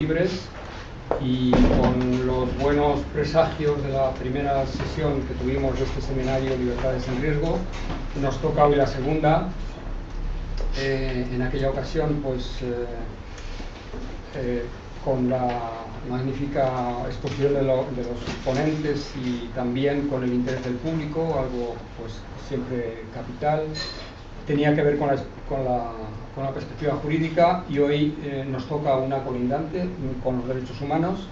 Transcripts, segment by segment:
libres, y con los buenos presagios de la primera sesión que tuvimos de este seminario Libertades en Riesgo, nos toca hoy la segunda. En aquella ocasión, pues con la magnífica exposición de los ponentes y también con el interés del público, algo pues siempre capital, tenía que ver con la perspectiva jurídica, y hoy nos toca una colindante con los derechos humanos,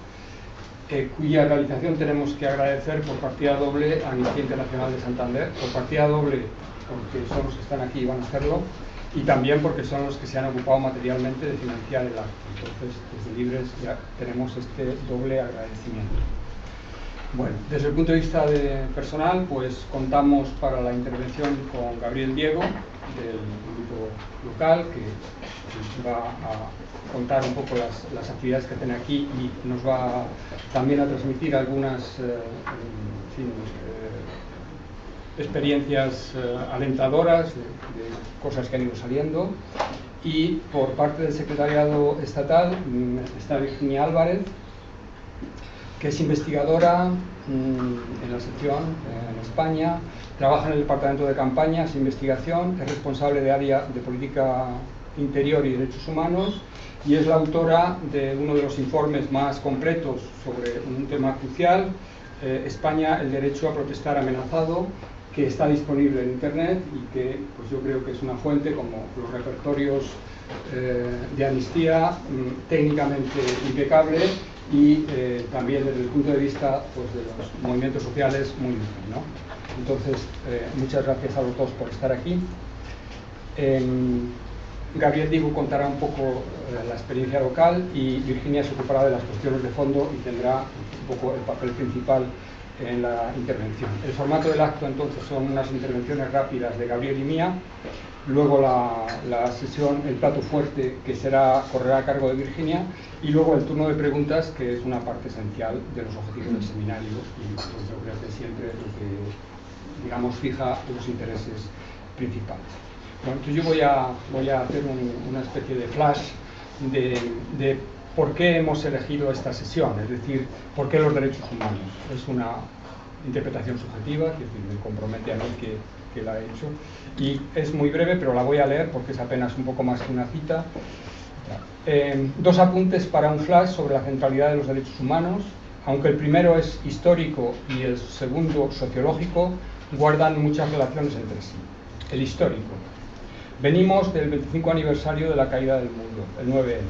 cuya realización tenemos que agradecer por partida doble a Amnistía Internacional de Santander, por partida doble porque son los que están aquí y van a hacerlo, y también porque son los que se han ocupado materialmente de financiar el acto. Entonces, desde Libres ya tenemos este doble agradecimiento. Bueno, desde el punto de vista personal, pues contamos para la intervención con Gabriel Diego, del grupo local, que nos va a contar un poco las actividades que tiene aquí, y nos va también a transmitir algunas experiencias alentadoras de cosas que han ido saliendo. Y por parte del secretariado estatal está Virginia Álvarez, que es investigadora en la sección en España, trabaja en el departamento de campañas e investigación, es responsable de área de política interior y derechos humanos, y es la autora de uno de los informes más completos sobre un tema crucial, España, el derecho a protestar amenazado, que está disponible en internet y que pues yo creo que es una fuente, como los repertorios de Amnistía, técnicamente impecable, y también desde el punto de vista pues, de los movimientos sociales muy útil, ¿no? Entonces, muchas gracias a los dos por estar aquí. Gabriel Diego contará un poco la experiencia local, y Virginia se ocupará de las cuestiones de fondo y tendrá un poco el papel principal en la intervención. El formato del acto, entonces, son unas intervenciones rápidas de Gabriel y mía, luego la sesión, el plato fuerte, que correrá a cargo de Virginia, y luego el turno de preguntas, que es una parte esencial de los objetivos del seminario, y pues, yo creo que siempre lo que, digamos, fija los intereses principales. Bueno, entonces yo voy a hacer una especie de flash de por qué hemos elegido esta sesión, es decir, por qué los derechos humanos. Es una interpretación subjetiva, que me compromete a mí que la he hecho, y es muy breve, pero la voy a leer porque es apenas un poco más que una cita. Dos apuntes para un flash sobre la centralidad de los derechos humanos. Aunque el primero es histórico y el segundo sociológico, guardan muchas relaciones entre sí. El histórico. Venimos del 25 aniversario de la caída del mundo, el 9M.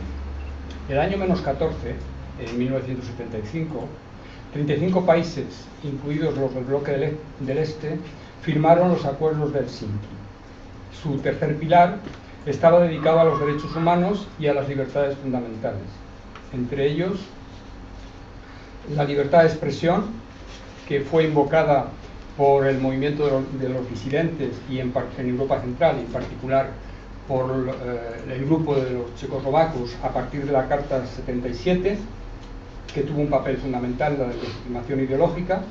El año -14, en 1975, 35 países, incluidos los del bloque del Este, firmaron los acuerdos de Helsinki. Su tercer pilar estaba dedicado a los derechos humanos y a las libertades fundamentales, entre ellos la libertad de expresión, que fue invocada por el movimiento de los disidentes y en Europa Central, y en particular por el grupo de los checoslovacos a partir de la Carta 77, que tuvo un papel fundamental en la legitimación ideológica.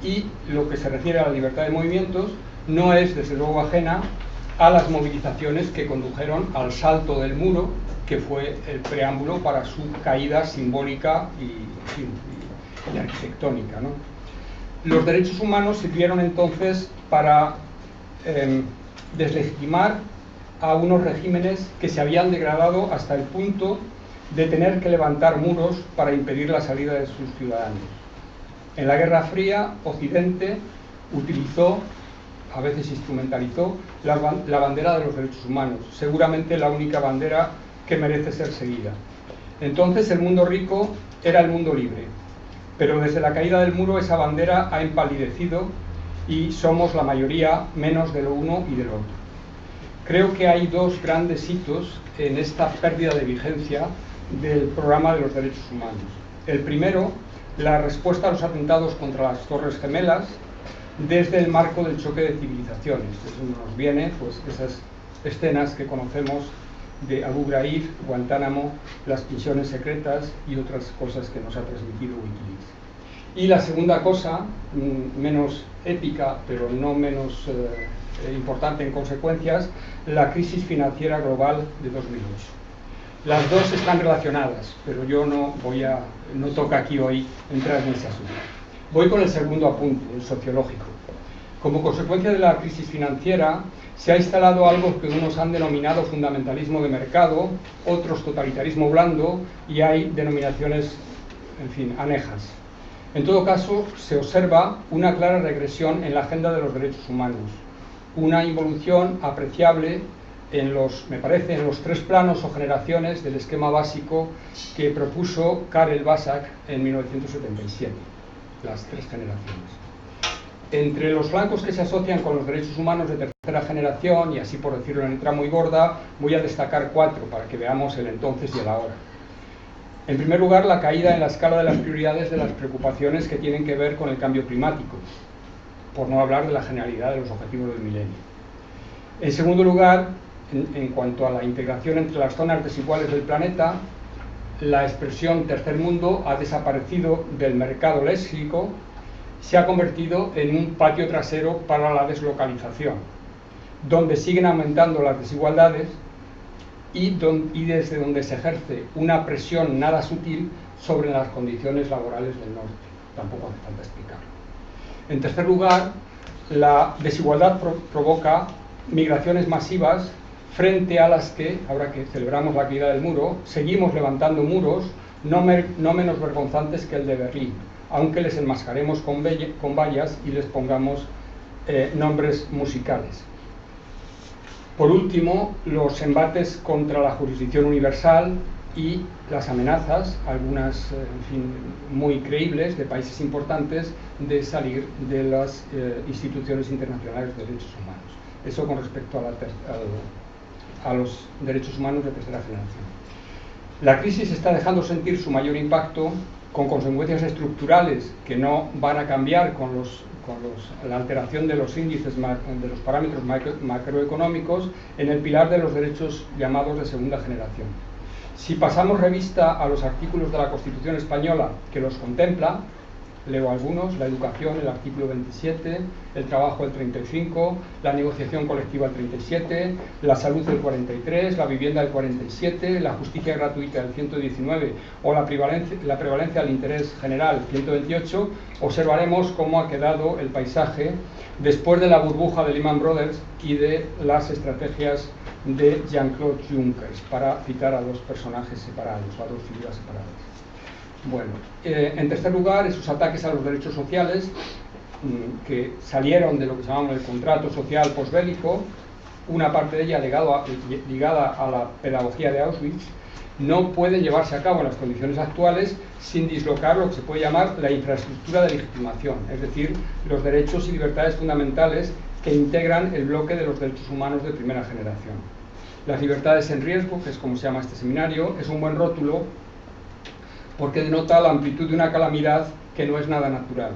Y lo que se refiere a la libertad de movimientos no es, desde luego, ajena a las movilizaciones que condujeron al salto del muro, que fue el preámbulo para su caída simbólica y arquitectónica, ¿no? Los derechos humanos sirvieron entonces para deslegitimar a unos regímenes que se habían degradado hasta el punto de tener que levantar muros para impedir la salida de sus ciudadanos. En la Guerra Fría, Occidente utilizó, a veces instrumentalizó, la bandera de los derechos humanos, seguramente la única bandera que merece ser seguida. Entonces el mundo rico era el mundo libre, pero desde la caída del muro esa bandera ha empalidecido y somos la mayoría menos de lo uno y de lo otro. Creo que hay dos grandes hitos en esta pérdida de vigencia del programa de los derechos humanos. El primero, la respuesta a los atentados contra las Torres Gemelas desde el marco del choque de civilizaciones. Eso nos viene, pues, esas escenas que conocemos de Abu Ghraib, Guantánamo, las prisiones secretas y otras cosas que nos ha transmitido Wikileaks. Y la segunda cosa, menos épica, pero no menos importante en consecuencias, la crisis financiera global de 2008. Las dos están relacionadas, pero yo no toca aquí hoy entrar en ese asunto. Voy con el segundo apunte, el sociológico. Como consecuencia de la crisis financiera, se ha instalado algo que unos han denominado fundamentalismo de mercado, otros totalitarismo blando, y hay denominaciones, en fin, anejas. En todo caso, se observa una clara regresión en la agenda de los derechos humanos, una involución apreciable me parece, en los tres planos o generaciones del esquema básico que propuso Karel Basak en 1977, las tres generaciones. Entre los flancos que se asocian con los derechos humanos de tercera generación, y así por decirlo en letra muy gorda, voy a destacar cuatro para que veamos el entonces y el ahora. En primer lugar, la caída en la escala de las prioridades de las preocupaciones que tienen que ver con el cambio climático, por no hablar de la generalidad de los objetivos del milenio. En segundo lugar, en cuanto a la integración entre las zonas desiguales del planeta, la expresión tercer mundo ha desaparecido del mercado léxico, se ha convertido en un patio trasero para la deslocalización, donde siguen aumentando las desigualdades y desde donde se ejerce una presión nada sutil sobre las condiciones laborales del norte. Tampoco hace falta explicarlo. En tercer lugar, la desigualdad provoca migraciones masivas frente a las que, ahora que celebramos la caída del muro, seguimos levantando muros no menos vergonzantes que el de Berlín, aunque les enmascaremos con vallas y les pongamos nombres musicales. Por último, los embates contra la jurisdicción universal y las amenazas, algunas en fin, muy creíbles, de países importantes, de salir de las instituciones internacionales de derechos humanos. Eso con respecto a los derechos humanos de tercera generación. La crisis está dejando sentir su mayor impacto con consecuencias estructurales que no van a cambiar con la alteración de los índices, de los parámetros macroeconómicos en el pilar de los derechos llamados de segunda generación. Si pasamos revista a los artículos de la Constitución española que los contempla, leo algunos: la educación, el artículo 27, el trabajo, el 35, la negociación colectiva, el 37, la salud, el 43, la vivienda, el 47, la justicia gratuita, el 119, o la prevalencia del interés general, el 128, observaremos cómo ha quedado el paisaje después de la burbuja de Lehman Brothers y de las estrategias de Jean-Claude Juncker, para citar a dos personajes separados, a dos figuras separadas. Bueno, en tercer lugar, esos ataques a los derechos sociales que salieron de lo que se llama el contrato social posbélico, una parte de ella ligada a la pedagogía de Auschwitz, no puede llevarse a cabo en las condiciones actuales sin dislocar lo que se puede llamar la infraestructura de legitimación, es decir, los derechos y libertades fundamentales que integran el bloque de los derechos humanos de primera generación. Las libertades en riesgo, que es como se llama este seminario, es un buen rótulo porque denota la amplitud de una calamidad que no es nada natural.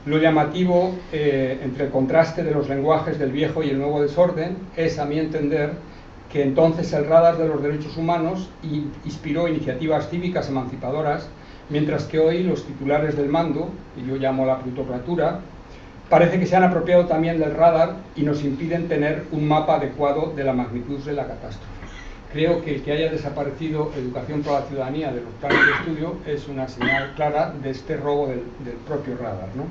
Lo llamativo, entre el contraste de los lenguajes del viejo y el nuevo desorden, es, a mi entender, que entonces el radar de los derechos humanos inspiró iniciativas cívicas emancipadoras, mientras que hoy los titulares del mando, que yo llamo la plutocratura, parece que se han apropiado también del radar y nos impiden tener un mapa adecuado de la magnitud de la catástrofe. Creo que el que haya desaparecido Educación para la Ciudadanía de los planes de estudio es una señal clara de este robo del propio radar, ¿no?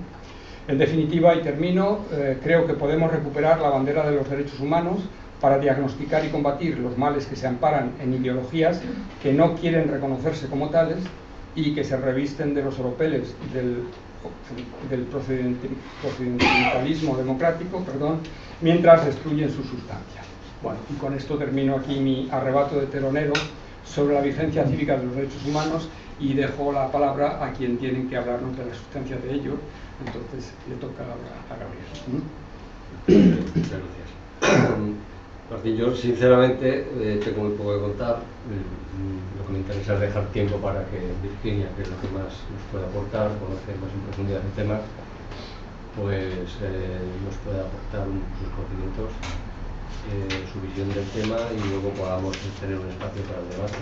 En definitiva, y termino, creo que podemos recuperar la bandera de los derechos humanos para diagnosticar y combatir los males que se amparan en ideologías que no quieren reconocerse como tales y que se revisten de los oropeles del procedimentalismo democrático, mientras destruyen su sustancia. Bueno, y con esto termino aquí mi arrebato de telonero sobre la vigencia cívica de los derechos humanos y dejo la palabra a quien tienen que hablarnos de la sustancia de ello. Entonces le toca ahora a Gabriel. Muchas gracias. Martín, yo sinceramente tengo muy poco que contar. Lo que me interesa es dejar tiempo para que Virginia, que es lo que más nos puede aportar, conocer más en profundidad el tema, pues nos pueda aportar sus conocimientos, su visión del tema, y luego podamos tener un espacio para el debate.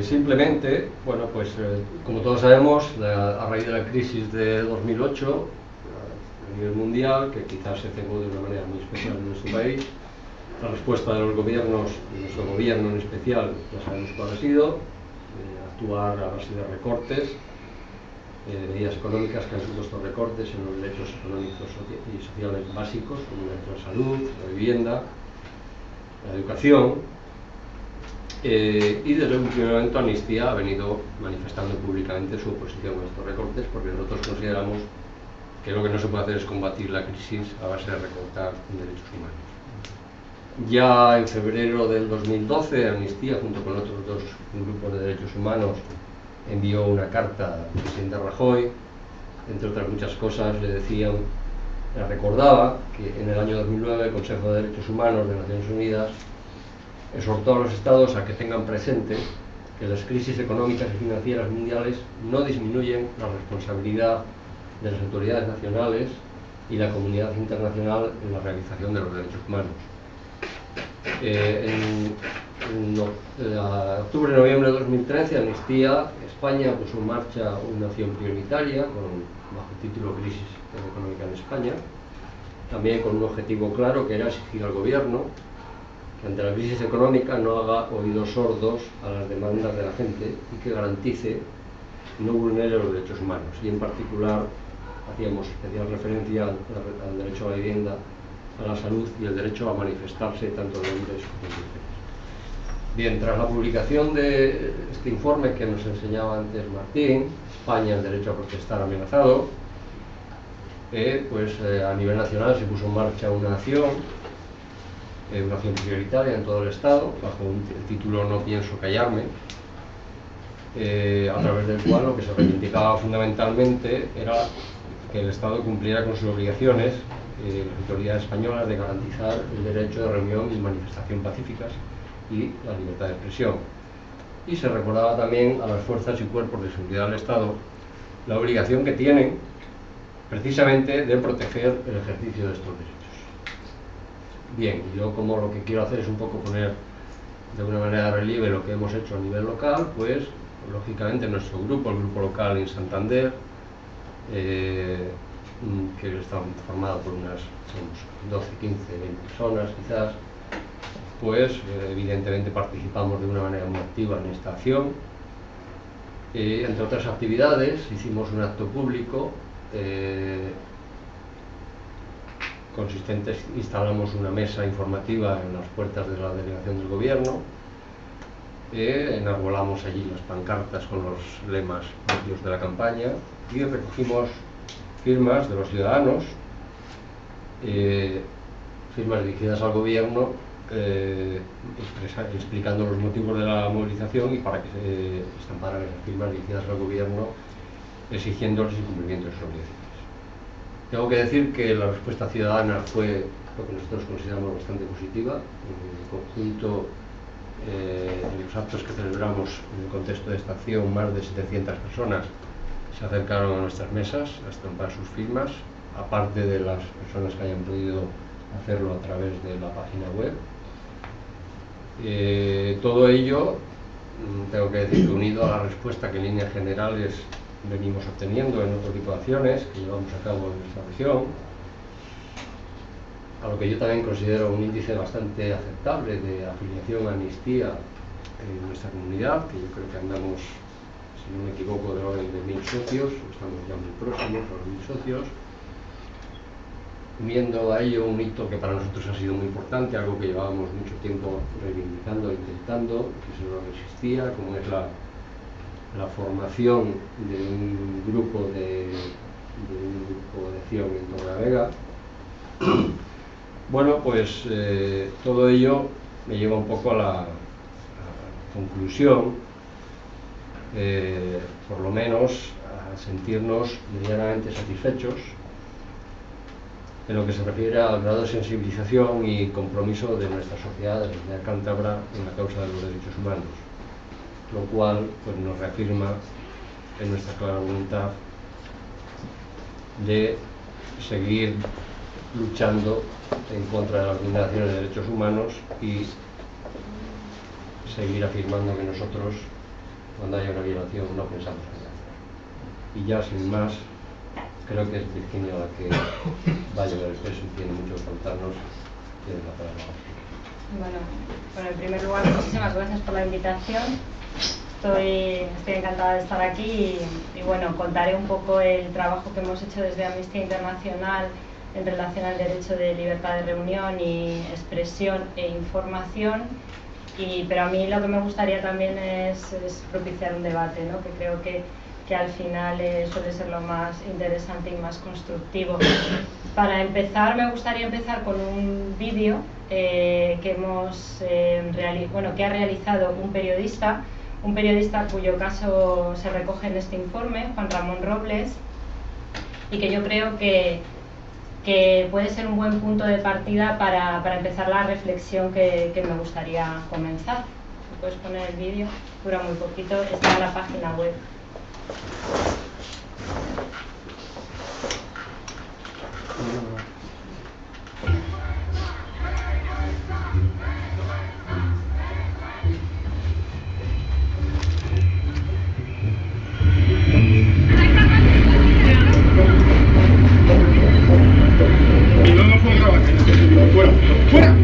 Simplemente, bueno, pues como todos sabemos, a raíz de la crisis de 2008 a nivel mundial, que quizás se cegó de una manera muy especial en nuestro país, La respuesta de los gobiernos, de nuestro gobierno en especial, ya sabemos cuál ha sido, actuar a base de recortes, medidas económicas que han supuesto recortes en los derechos económicos y sociales básicos, como el derecho a la salud, la vivienda, la educación, y desde un primer momento Amnistía ha venido manifestando públicamente su oposición a estos recortes, porque nosotros consideramos que lo que no se puede hacer es combatir la crisis a base de recortar derechos humanos. Ya en febrero del 2012, Amnistía, junto con otros dos grupos de derechos humanos, envió una carta al presidente Rajoy. Entre otras muchas cosas, le recordaba que en el año 2009 el Consejo de Derechos Humanos de Naciones Unidas exhortó a los Estados a que tengan presente que las crisis económicas y financieras mundiales no disminuyen la responsabilidad de las autoridades nacionales y la comunidad internacional en la realización de los derechos humanos. En octubre-noviembre de 2013, Amnistía España puso en marcha una acción prioritaria bajo el título Crisis económica en España, también con un objetivo claro, que era exigir al gobierno que ante la crisis económica no haga oídos sordos a las demandas de la gente y que garantice no vulnere los derechos humanos. Y en particular hacíamos especial referencia al derecho a la vivienda, a la salud y el derecho a manifestarse tanto de hombres como de mujeres. Bien, tras la publicación de este informe que nos enseñaba antes Martín, España, el derecho a protestar amenazado, a nivel nacional se puso en marcha una acción prioritaria en todo el Estado, bajo el título No pienso callarme, a través del cual lo que se reivindicaba fundamentalmente era que el Estado cumpliera con sus obligaciones, las autoridades españolas, de garantizar el derecho de reunión y manifestación pacíficas y la libertad de expresión. Y se recordaba también a las fuerzas y cuerpos de seguridad del Estado la obligación que tienen precisamente de proteger el ejercicio de estos derechos. Bien, yo como lo que quiero hacer es un poco poner de una manera de relieve lo que hemos hecho a nivel local, pues lógicamente nuestro grupo, el grupo local en Santander, que está formado por unas 12, 15, 20 personas quizás, pues evidentemente participamos de una manera muy activa en esta acción. Entre otras actividades, hicimos un acto público consistente, instalamos una mesa informativa en las puertas de la delegación del gobierno, enarbolamos allí las pancartas con los lemas propios de la campaña y recogimos firmas de los ciudadanos, firmas dirigidas al gobierno, explicando los motivos de la movilización y para que se estamparan esas firmas dirigidas al gobierno, exigiéndoles el cumplimiento de sus obligaciones. Tengo que decir que la respuesta ciudadana fue lo que nosotros consideramos bastante positiva. En el conjunto, en los actos que celebramos en el contexto de esta acción, más de 700 personas se acercaron a nuestras mesas a estampar sus firmas, aparte de las personas que hayan podido hacerlo a través de la página web. Todo ello, tengo que decir, unido a la respuesta que en líneas generales venimos obteniendo en otro tipo de acciones que llevamos a cabo en nuestra región, a lo que yo también considero un índice bastante aceptable de afiliación a Amnistía en nuestra comunidad, que yo creo que andamos, si no me equivoco, de orden de 1000 socios, estamos ya muy próximos a los 1000 socios, uniendo a ello un hito que para nosotros ha sido muy importante, algo que llevábamos mucho tiempo reivindicando e intentando, que eso no existía, como es la formación de un grupo de acción en Torrelavega. Bueno, pues todo ello me lleva un poco a la conclusión, por lo menos a sentirnos medianamente satisfechos en lo que se refiere al grado de sensibilización y compromiso de nuestra sociedad, de la sociedad cántabra, en la causa de los derechos humanos, lo cual pues, nos reafirma en nuestra clara voluntad de seguir luchando en contra de las vulneraciones de derechos humanos y seguir afirmando que nosotros, cuando haya una violación, no pensamos en hacer. Y ya sin más, creo que es Virginia la que va a llevar el peso y tiene mucho que contarnos. Tiene la palabra. Bueno, en primer lugar, muchísimas gracias por la invitación. Estoy encantada de estar aquí y bueno, contaré un poco el trabajo que hemos hecho desde Amnistía Internacional en relación al derecho de libertad de reunión y expresión e información. Pero a mí lo que me gustaría también es propiciar un debate, ¿no? Que creo que al final suele ser lo más interesante y más constructivo. Para empezar, me gustaría empezar con un vídeo que ha realizado un periodista cuyo caso se recoge en este informe, Juan Ramón Robles, y que yo creo que puede ser un buen punto de partida para empezar la reflexión que me gustaría comenzar. ¿Puedes poner el vídeo? Dura muy poquito, está en la página web. Y luego fue un robo. ¡Fuera! ¡Fuera!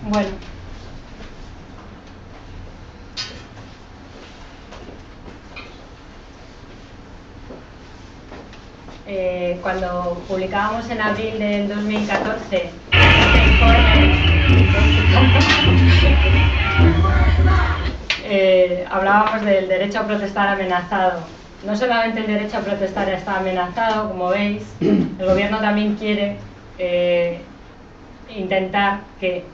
Bueno. Cuando publicábamos en abril del 2014 este informe, hablábamos del derecho a protestar amenazado. No solamente el derecho a protestar está amenazado, como veis, el gobierno también quiere intentar que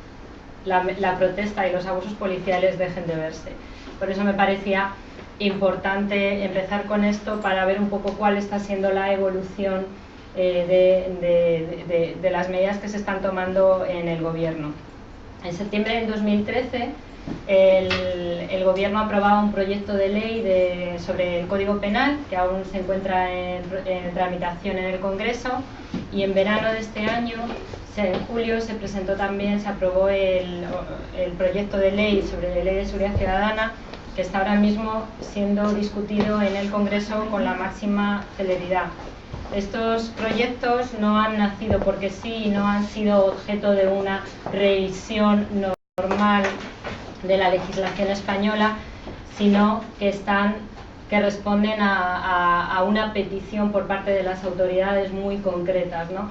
la protesta y los abusos policiales dejen de verse. Por eso me parecía importante empezar con esto para ver un poco cuál está siendo la evolución de las medidas que se están tomando en el gobierno. En septiembre del 2013 el gobierno aprobaba un proyecto de ley sobre el Código Penal que aún se encuentra en tramitación en el Congreso, y en verano de este año, en julio, se aprobó el proyecto de ley sobre la Ley de Seguridad Ciudadana, que está ahora mismo siendo discutido en el Congreso con la máxima celeridad. Estos proyectos no han nacido porque sí y no han sido objeto de una revisión normal de la legislación española, sino que responden a una petición por parte de las autoridades muy concretas, ¿no?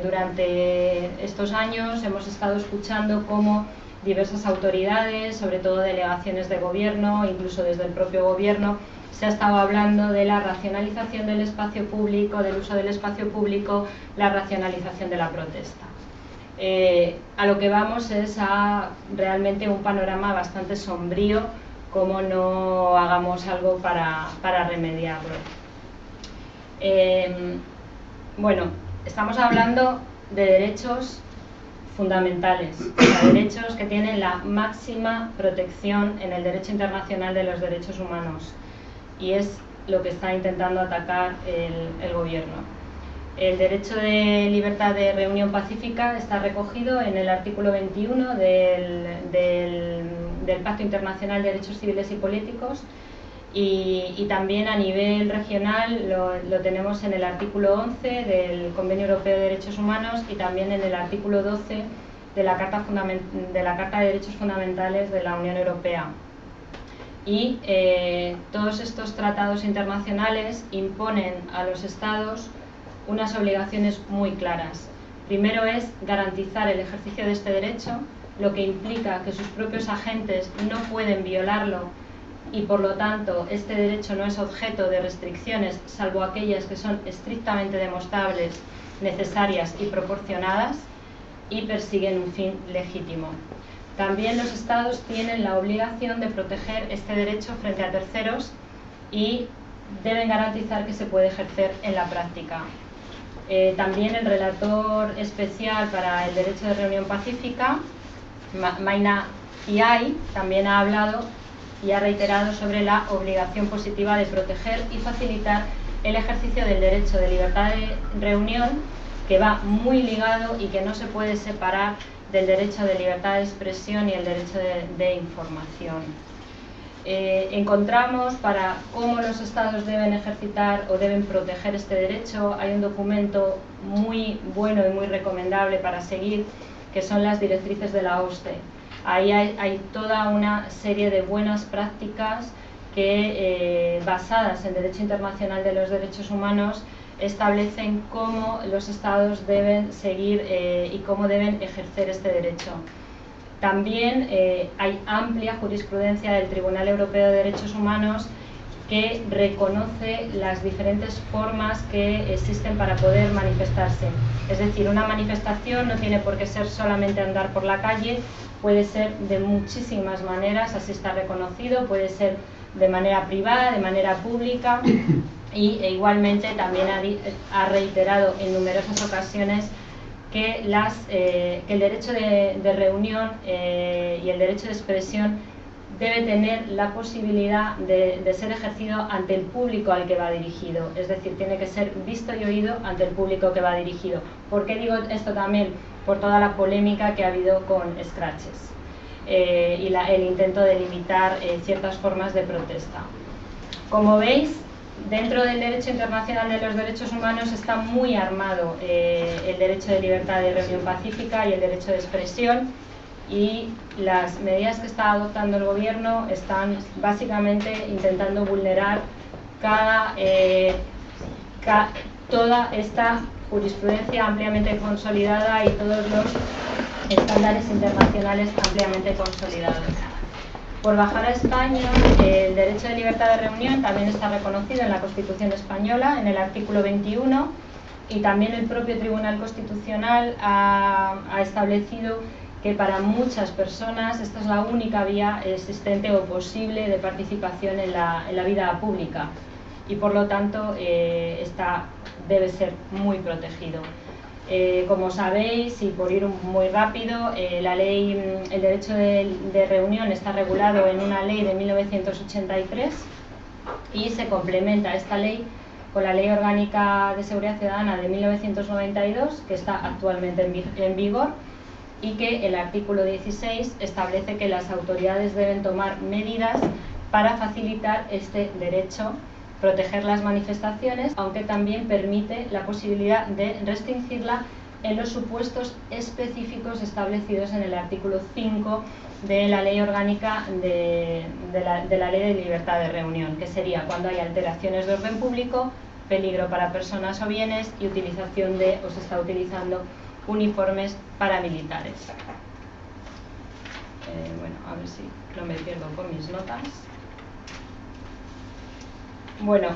Durante estos años hemos estado escuchando cómo diversas autoridades, sobre todo delegaciones de gobierno, incluso desde el propio gobierno, se ha estado hablando de la racionalización del espacio público, del uso del espacio público, la racionalización de la protesta. A lo que vamos es a realmente un panorama bastante sombrío, como no hagamos algo para remediarlo. Bueno, estamos hablando de derechos fundamentales, o sea, derechos que tienen la máxima protección en el derecho internacional de los derechos humanos, y es lo que está intentando atacar el gobierno. El derecho de libertad de reunión pacífica está recogido en el artículo 21 del Pacto Internacional de Derechos Civiles y Políticos, y también a nivel regional lo tenemos en el artículo 11 del Convenio Europeo de Derechos Humanos y también en el artículo 12 de la Carta de Derechos Fundamentales de la Unión Europea. Y todos estos tratados internacionales imponen a los Estados unas obligaciones muy claras. Primero es garantizar el ejercicio de este derecho, lo que implica que sus propios agentes no pueden violarlo, y por lo tanto este derecho no es objeto de restricciones salvo aquellas que son estrictamente demostrables, necesarias y proporcionadas, y persiguen un fin legítimo. También los Estados tienen la obligación de proteger este derecho frente a terceros y deben garantizar que se puede ejercer en la práctica. También el relator especial para el derecho de reunión pacífica, Maina Piai, también ha hablado y ha reiterado sobre la obligación positiva de proteger y facilitar el ejercicio del derecho de libertad de reunión, que va muy ligado y que no se puede separar del derecho de libertad de expresión y el derecho de información. Encontramos para cómo los Estados deben ejercitar o deben proteger este derecho, hay un documento muy bueno y muy recomendable para seguir, que son las directrices de la OSCE. Ahí hay toda una serie de buenas prácticas que, basadas en derecho internacional de los derechos humanos, establecen cómo los Estados deben seguir y cómo deben ejercer este derecho. También hay amplia jurisprudencia del Tribunal Europeo de Derechos Humanos que reconoce las diferentes formas que existen para poder manifestarse. Es decir, una manifestación no tiene por qué ser solamente andar por la calle, puede ser de muchísimas maneras, así está reconocido, puede ser de manera privada, de manera pública, y igualmente también ha reiterado en numerosas ocasiones que el derecho de reunión y el derecho de expresión debe tener la posibilidad de ser ejercido ante el público al que va dirigido, es decir, tiene que ser visto y oído ante el público que va dirigido. ¿Por qué digo esto también? Por toda la polémica que ha habido con scratches y el intento de limitar ciertas formas de protesta. Como veis, dentro del derecho internacional de los derechos humanos está muy armado el derecho de libertad de reunión pacífica y el derecho de expresión, y las medidas que está adoptando el gobierno están básicamente intentando vulnerar toda esta jurisprudencia ampliamente consolidada y todos los estándares internacionales ampliamente consolidados. Por bajar a España, el derecho de libertad de reunión también está reconocido en la Constitución española, en el artículo 21, y también el propio Tribunal Constitucional ha establecido que para muchas personas esta es la única vía existente o posible de participación en la vida pública, y por lo tanto debe ser muy protegido. Como sabéis, y por ir muy rápido, el derecho de reunión está regulado en una ley de 1983 y se complementa esta ley con la Ley Orgánica de Seguridad Ciudadana de 1992, que está actualmente en vigor, y que el artículo 16 establece que las autoridades deben tomar medidas para facilitar este derecho, proteger las manifestaciones, aunque también permite la posibilidad de restringirla en los supuestos específicos establecidos en el artículo 5 de la Ley Orgánica de la Ley de Libertad de Reunión, que sería cuando hay alteraciones de orden público, peligro para personas o bienes y utilización de, o se está utilizando, uniformes paramilitares. Bueno, a ver si no me pierdo con mis notas. Bueno,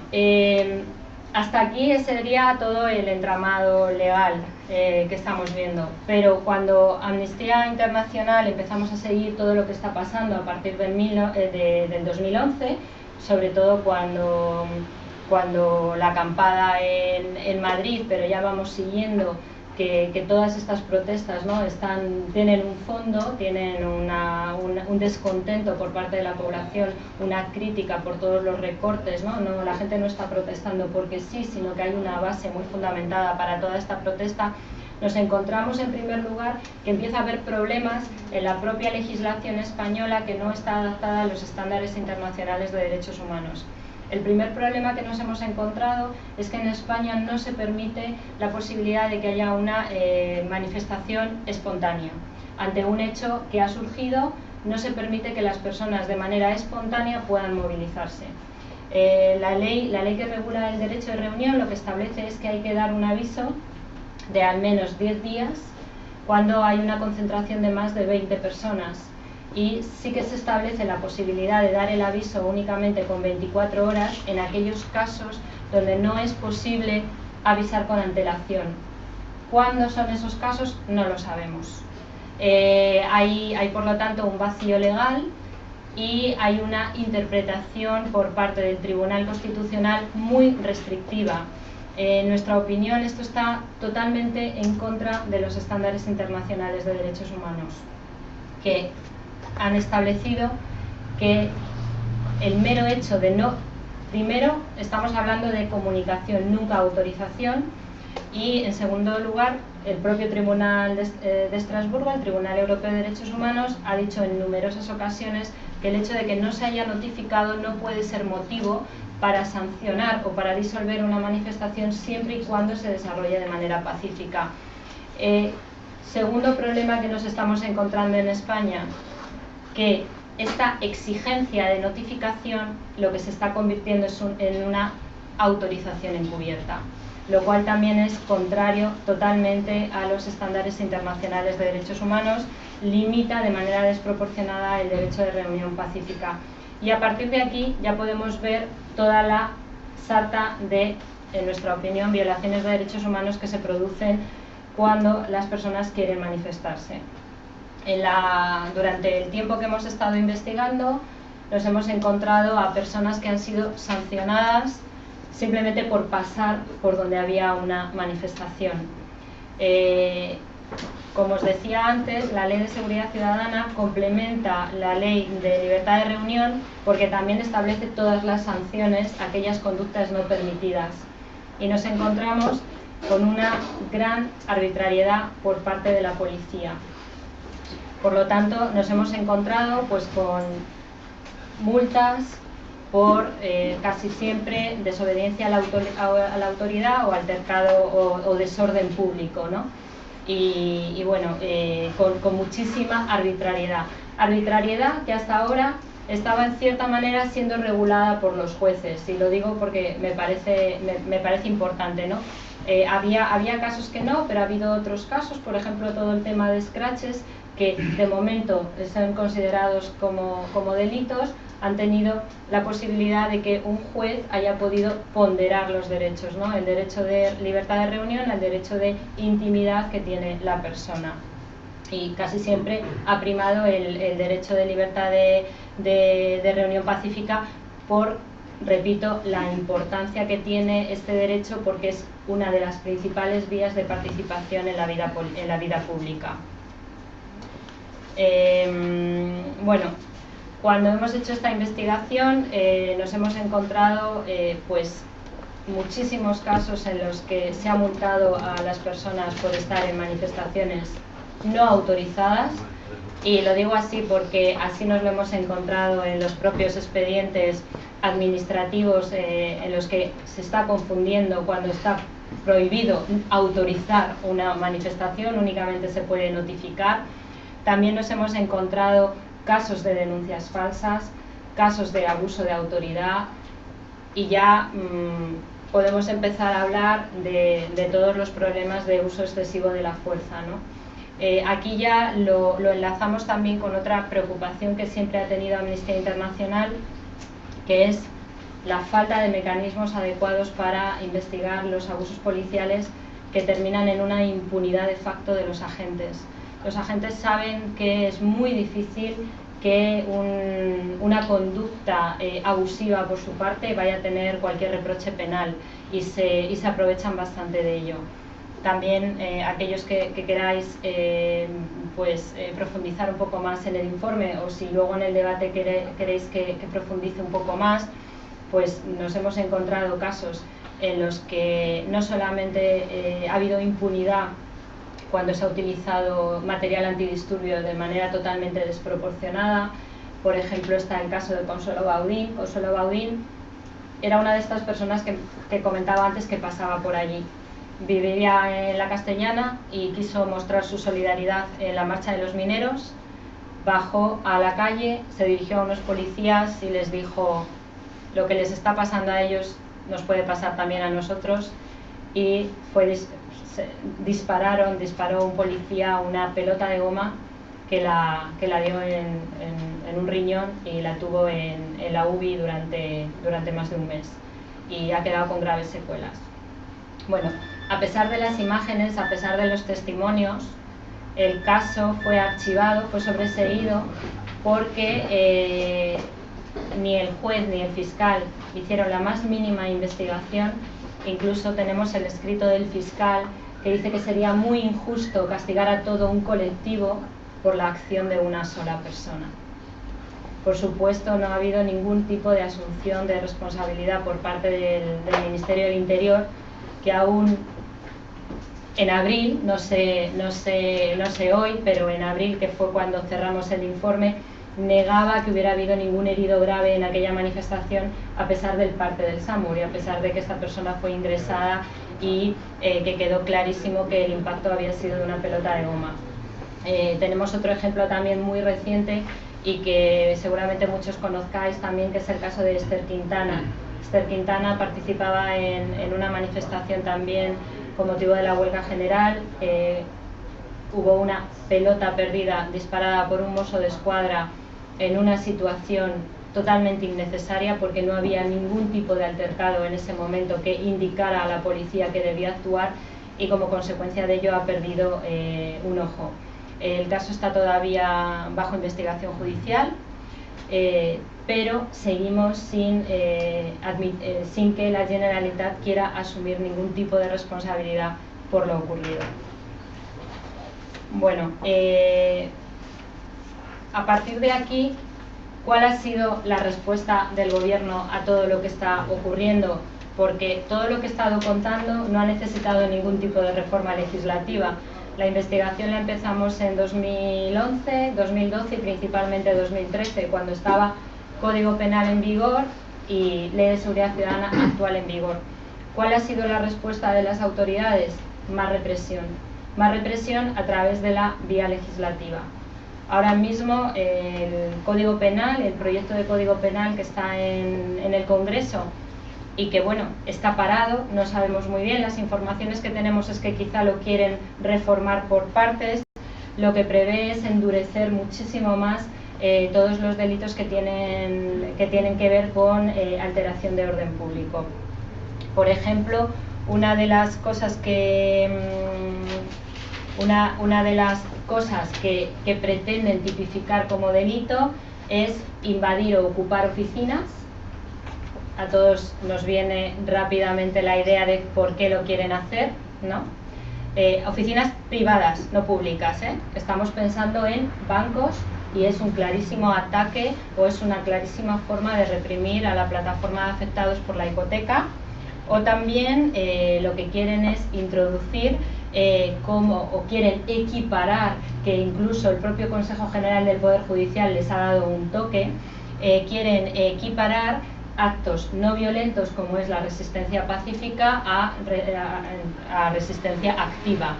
hasta aquí sería todo el entramado legal que estamos viendo, pero cuando Amnistía Internacional empezamos a seguir todo lo que está pasando a partir del 2011, sobre todo cuando la acampada en Madrid, pero ya vamos siguiendo que todas estas protestas, ¿no?, tienen un fondo, tienen un descontento por parte de la población, una crítica por todos los recortes, ¿no? La gente no está protestando porque sí, sino que hay una base muy fundamentada para toda esta protesta. Nos encontramos en primer lugar que empieza a haber problemas en la propia legislación española que no está adaptada a los estándares internacionales de derechos humanos. El primer problema que nos hemos encontrado es que en España no se permite la posibilidad de que haya una manifestación espontánea. Ante un hecho que ha surgido, no se permite que las personas de manera espontánea puedan movilizarse. La ley que regula el derecho de reunión lo que establece es que hay que dar un aviso de al menos 10 días cuando hay una concentración de más de 20 personas. Y sí que se establece la posibilidad de dar el aviso únicamente con 24 horas en aquellos casos donde no es posible avisar con antelación. ¿Cuándo son esos casos? No lo sabemos. Hay por lo tanto un vacío legal y hay una interpretación por parte del Tribunal Constitucional muy restrictiva. En nuestra opinión, esto está totalmente en contra de los estándares internacionales de derechos humanos, que han establecido que el mero hecho de no... Primero, estamos hablando de comunicación, nunca autorización, y en segundo lugar, el propio Tribunal de Estrasburgo, el Tribunal Europeo de Derechos Humanos, ha dicho en numerosas ocasiones que el hecho de que no se haya notificado no puede ser motivo para sancionar o para disolver una manifestación siempre y cuando se desarrolle de manera pacífica. Segundo problema que nos estamos encontrando en España, que esta exigencia de notificación lo que se está convirtiendo es en una autorización encubierta, lo cual también es contrario totalmente a los estándares internacionales de derechos humanos, limita de manera desproporcionada el derecho de reunión pacífica. Y a partir de aquí ya podemos ver toda la sarta de, en nuestra opinión, violaciones de derechos humanos que se producen cuando las personas quieren manifestarse. Durante el tiempo que hemos estado investigando, nos hemos encontrado a personas que han sido sancionadas simplemente por pasar por donde había una manifestación. Como os decía antes, la Ley de Seguridad Ciudadana complementa la Ley de Libertad de Reunión porque también establece todas las sanciones a aquellas conductas no permitidas. Y nos encontramos con una gran arbitrariedad por parte de la policía. Por lo tanto, nos hemos encontrado pues con multas por casi siempre desobediencia a la autoridad o altercado o desorden público, ¿no? Y bueno, con muchísima arbitrariedad. Arbitrariedad que hasta ahora estaba en cierta manera siendo regulada por los jueces, y lo digo porque me parece importante, ¿no? Había casos que no, pero ha habido otros casos, por ejemplo, todo el tema de scratches, que de momento son considerados como delitos, han tenido la posibilidad de que un juez haya podido ponderar los derechos, ¿no? El derecho de libertad de reunión, el derecho de intimidad que tiene la persona. Y casi siempre ha primado el derecho de libertad de reunión pacífica por, repito, la importancia que tiene este derecho, porque es una de las principales vías de participación en la vida pública. Bueno, cuando hemos hecho esta investigación nos hemos encontrado pues muchísimos casos en los que se ha multado a las personas por estar en manifestaciones no autorizadas, y lo digo así porque así nos lo hemos encontrado en los propios expedientes administrativos en los que se está confundiendo cuando está prohibido autorizar una manifestación, únicamente se puede notificar. También nos hemos encontrado casos de denuncias falsas, casos de abuso de autoridad, y ya podemos empezar a hablar de todos los problemas de uso excesivo de la fuerza, ¿no? Aquí ya lo enlazamos también con otra preocupación que siempre ha tenido Amnistía Internacional, que es la falta de mecanismos adecuados para investigar los abusos policiales que terminan en una impunidad de facto de los agentes. Los agentes saben que es muy difícil que una conducta abusiva por su parte vaya a tener cualquier reproche penal y se aprovechan bastante de ello. También aquellos que queráis profundizar un poco más en el informe, o si luego en el debate queréis que profundice un poco más, pues nos hemos encontrado casos en los que no solamente ha habido impunidad cuando se ha utilizado material antidisturbio de manera totalmente desproporcionada. Por ejemplo, está el caso de Consuelo Baudín. Consuelo Baudín era una de estas personas que comentaba antes que pasaba por allí. Vivía en la Castellana y quiso mostrar su solidaridad en la marcha de los mineros. Bajó a la calle, se dirigió a unos policías y les dijo: lo que les está pasando a ellos nos puede pasar también a nosotros. Y disparó un policía una pelota de goma que la dio en un riñón y la tuvo en la UBI durante más de un mes y ha quedado con graves secuelas. Bueno, a pesar de las imágenes, a pesar de los testimonios, el caso fue archivado, fue sobreseído porque ni el juez ni el fiscal hicieron la más mínima investigación. Incluso tenemos el escrito del fiscal que dice que sería muy injusto castigar a todo un colectivo por la acción de una sola persona. Por supuesto, no ha habido ningún tipo de asunción de responsabilidad por parte del Ministerio del Interior, que aún en abril, no sé hoy, pero en abril, que fue cuando cerramos el informe, negaba que hubiera habido ningún herido grave en aquella manifestación, a pesar del parte del SAMUR y a pesar de que esta persona fue ingresada y que quedó clarísimo que el impacto había sido de una pelota de goma. Tenemos otro ejemplo también muy reciente y que seguramente muchos conozcáis también, que es el caso de Esther Quintana. Esther Quintana participaba en una manifestación también con motivo de la huelga general. Hubo una pelota perdida disparada por un mozo de escuadra en una situación totalmente innecesaria, porque no había ningún tipo de altercado en ese momento que indicara a la policía que debía actuar, y como consecuencia de ello ha perdido un ojo. El caso está todavía bajo investigación judicial, pero seguimos sin que la Generalitat quiera asumir ningún tipo de responsabilidad por lo ocurrido. Bueno, a partir de aquí, ¿cuál ha sido la respuesta del Gobierno a todo lo que está ocurriendo? Porque todo lo que he estado contando no ha necesitado ningún tipo de reforma legislativa. La investigación la empezamos en 2011, 2012 y principalmente 2013, cuando estaba Código Penal en vigor y Ley de Seguridad Ciudadana actual en vigor. ¿Cuál ha sido la respuesta de las autoridades? Más represión. Más represión a través de la vía legislativa. Ahora mismo el Código Penal, el proyecto de Código Penal que está en el Congreso y que, bueno, está parado, no sabemos muy bien, las informaciones que tenemos es que quizá lo quieren reformar por partes, lo que prevé es endurecer muchísimo más todos los delitos que tienen que ver con alteración de orden público. Por ejemplo, una de las cosas que pretenden tipificar como delito es invadir o ocupar oficinas. A todos nos viene rápidamente la idea de por qué lo quieren hacer, ¿no? Oficinas privadas, no públicas, ¿eh? Estamos pensando en bancos y es un clarísimo ataque o es una clarísima forma de reprimir a la plataforma de afectados por la hipoteca. O también lo que quieren es introducir quieren equiparar, que incluso el propio Consejo General del Poder Judicial les ha dado un toque, quieren equiparar actos no violentos como es la resistencia pacífica a resistencia activa.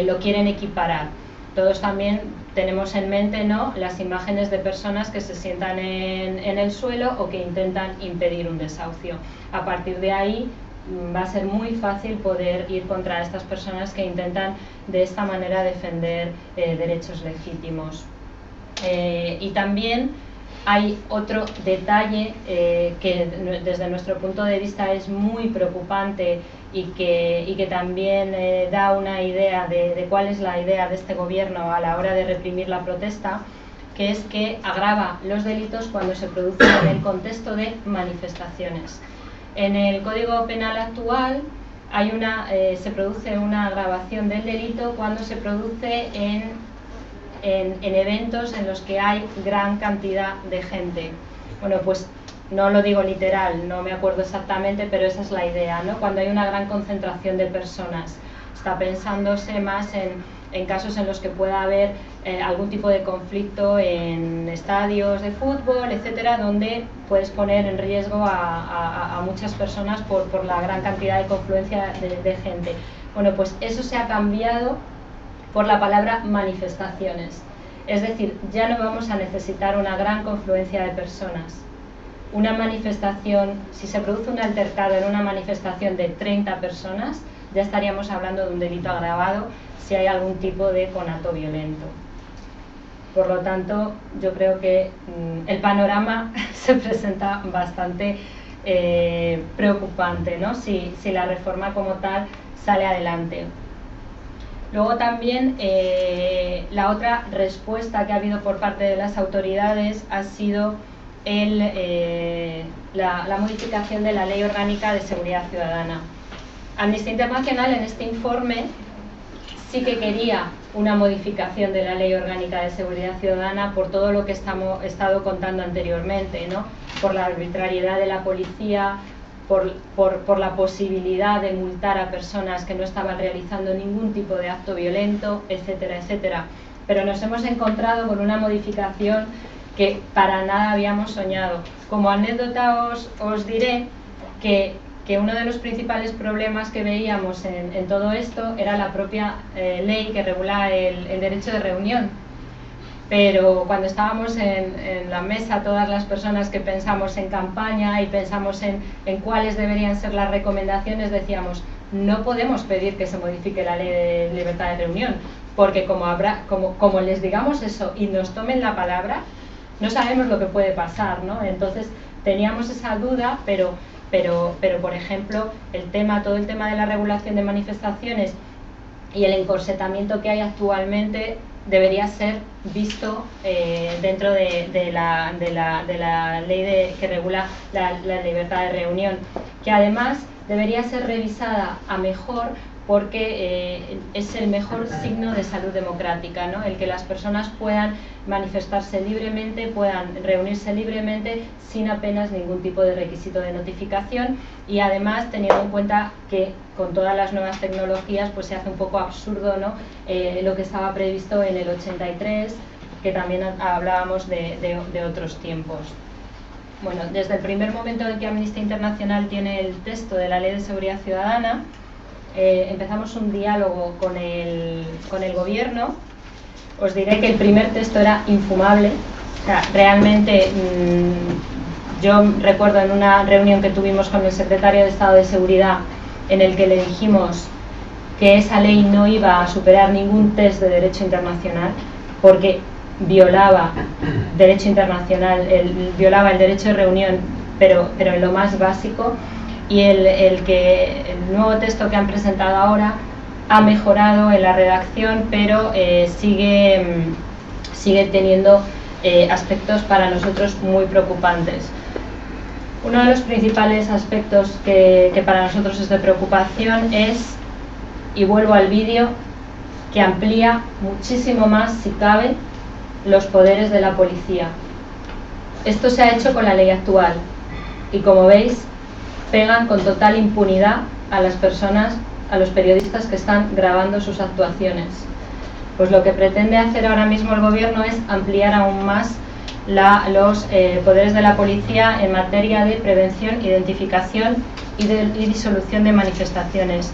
Lo quieren equiparar. Todos también tenemos en mente, ¿no?, las imágenes de personas que se sientan en el suelo o que intentan impedir un desahucio. A partir de ahí va a ser muy fácil poder ir contra estas personas que intentan de esta manera defender derechos legítimos. Y también hay otro detalle que desde nuestro punto de vista es muy preocupante y que también da una idea de cuál es la idea de este gobierno a la hora de reprimir la protesta, que es que agrava los delitos cuando se producen en el contexto de manifestaciones. En el Código Penal actual se produce una agravación del delito cuando se produce en eventos en los que hay gran cantidad de gente. Bueno, pues no lo digo literal, no me acuerdo exactamente, pero esa es la idea, ¿no? Cuando hay una gran concentración de personas. Está pensándose más en casos en los que pueda haber algún tipo de conflicto en estadios de fútbol, etcétera, donde puedes poner en riesgo a muchas personas por la gran cantidad de confluencia de gente. Bueno, pues eso se ha cambiado por la palabra manifestaciones. Es decir, ya no vamos a necesitar una gran confluencia de personas. Una manifestación, si se produce un altercado en una manifestación de 30 personas, ya estaríamos hablando de un delito agravado si hay algún tipo de conato violento. Por lo tanto, yo creo que el panorama se presenta bastante preocupante, ¿no? Si la reforma como tal sale adelante. Luego también la otra respuesta que ha habido por parte de las autoridades ha sido la modificación de la Ley Orgánica de Seguridad Ciudadana. Amnistía Internacional en este informe sí que quería una modificación de la Ley Orgánica de Seguridad Ciudadana por todo lo que he estado contando anteriormente, ¿no? Por la arbitrariedad de la policía, por la posibilidad de multar a personas que no estaban realizando ningún tipo de acto violento, etcétera, etcétera. Pero nos hemos encontrado con una modificación que para nada habíamos soñado. Como anécdota os diré que uno de los principales problemas que veíamos en todo esto era la propia ley que regula el derecho de reunión. Pero cuando estábamos en la mesa, todas las personas que pensamos en campaña y pensamos en cuáles deberían ser las recomendaciones, decíamos, no podemos pedir que se modifique la ley de libertad de reunión, porque como les digamos eso y nos tomen la palabra, no sabemos lo que puede pasar, ¿no? Entonces teníamos esa duda, pero por ejemplo, todo el tema de la regulación de manifestaciones y el encorsetamiento que hay actualmente debería ser visto dentro de la ley que regula la libertad de reunión, que además debería ser revisada a mejor porque es el mejor signo de salud democrática, ¿no? El que las personas puedan manifestarse libremente, puedan reunirse libremente sin apenas ningún tipo de requisito de notificación, y además teniendo en cuenta que con todas las nuevas tecnologías pues se hace un poco absurdo, ¿no? Lo que estaba previsto en el 83, que también hablábamos de otros tiempos. Bueno, desde el primer momento en que Amnistía Internacional tiene el texto de la Ley de Seguridad Ciudadana, empezamos un diálogo con el gobierno. Os diré que el primer texto era infumable. O sea, realmente yo recuerdo en una reunión que tuvimos con el secretario de Estado de Seguridad, en el que le dijimos que esa ley no iba a superar ningún test de derecho internacional porque violaba derecho internacional, violaba el derecho de reunión, pero en lo más básico. Y el nuevo texto que han presentado ahora ha mejorado en la redacción, pero sigue teniendo aspectos para nosotros muy preocupantes. Uno de los principales aspectos que para nosotros es de preocupación es, y vuelvo al vídeo, que amplía muchísimo más, si cabe, los poderes de la policía. Esto se ha hecho con la ley actual y, como veis, pegan con total impunidad a las personas, a los periodistas que están grabando sus actuaciones. Pues lo que pretende hacer ahora mismo el gobierno es ampliar aún más los poderes de la policía en materia de prevención, identificación y disolución de manifestaciones.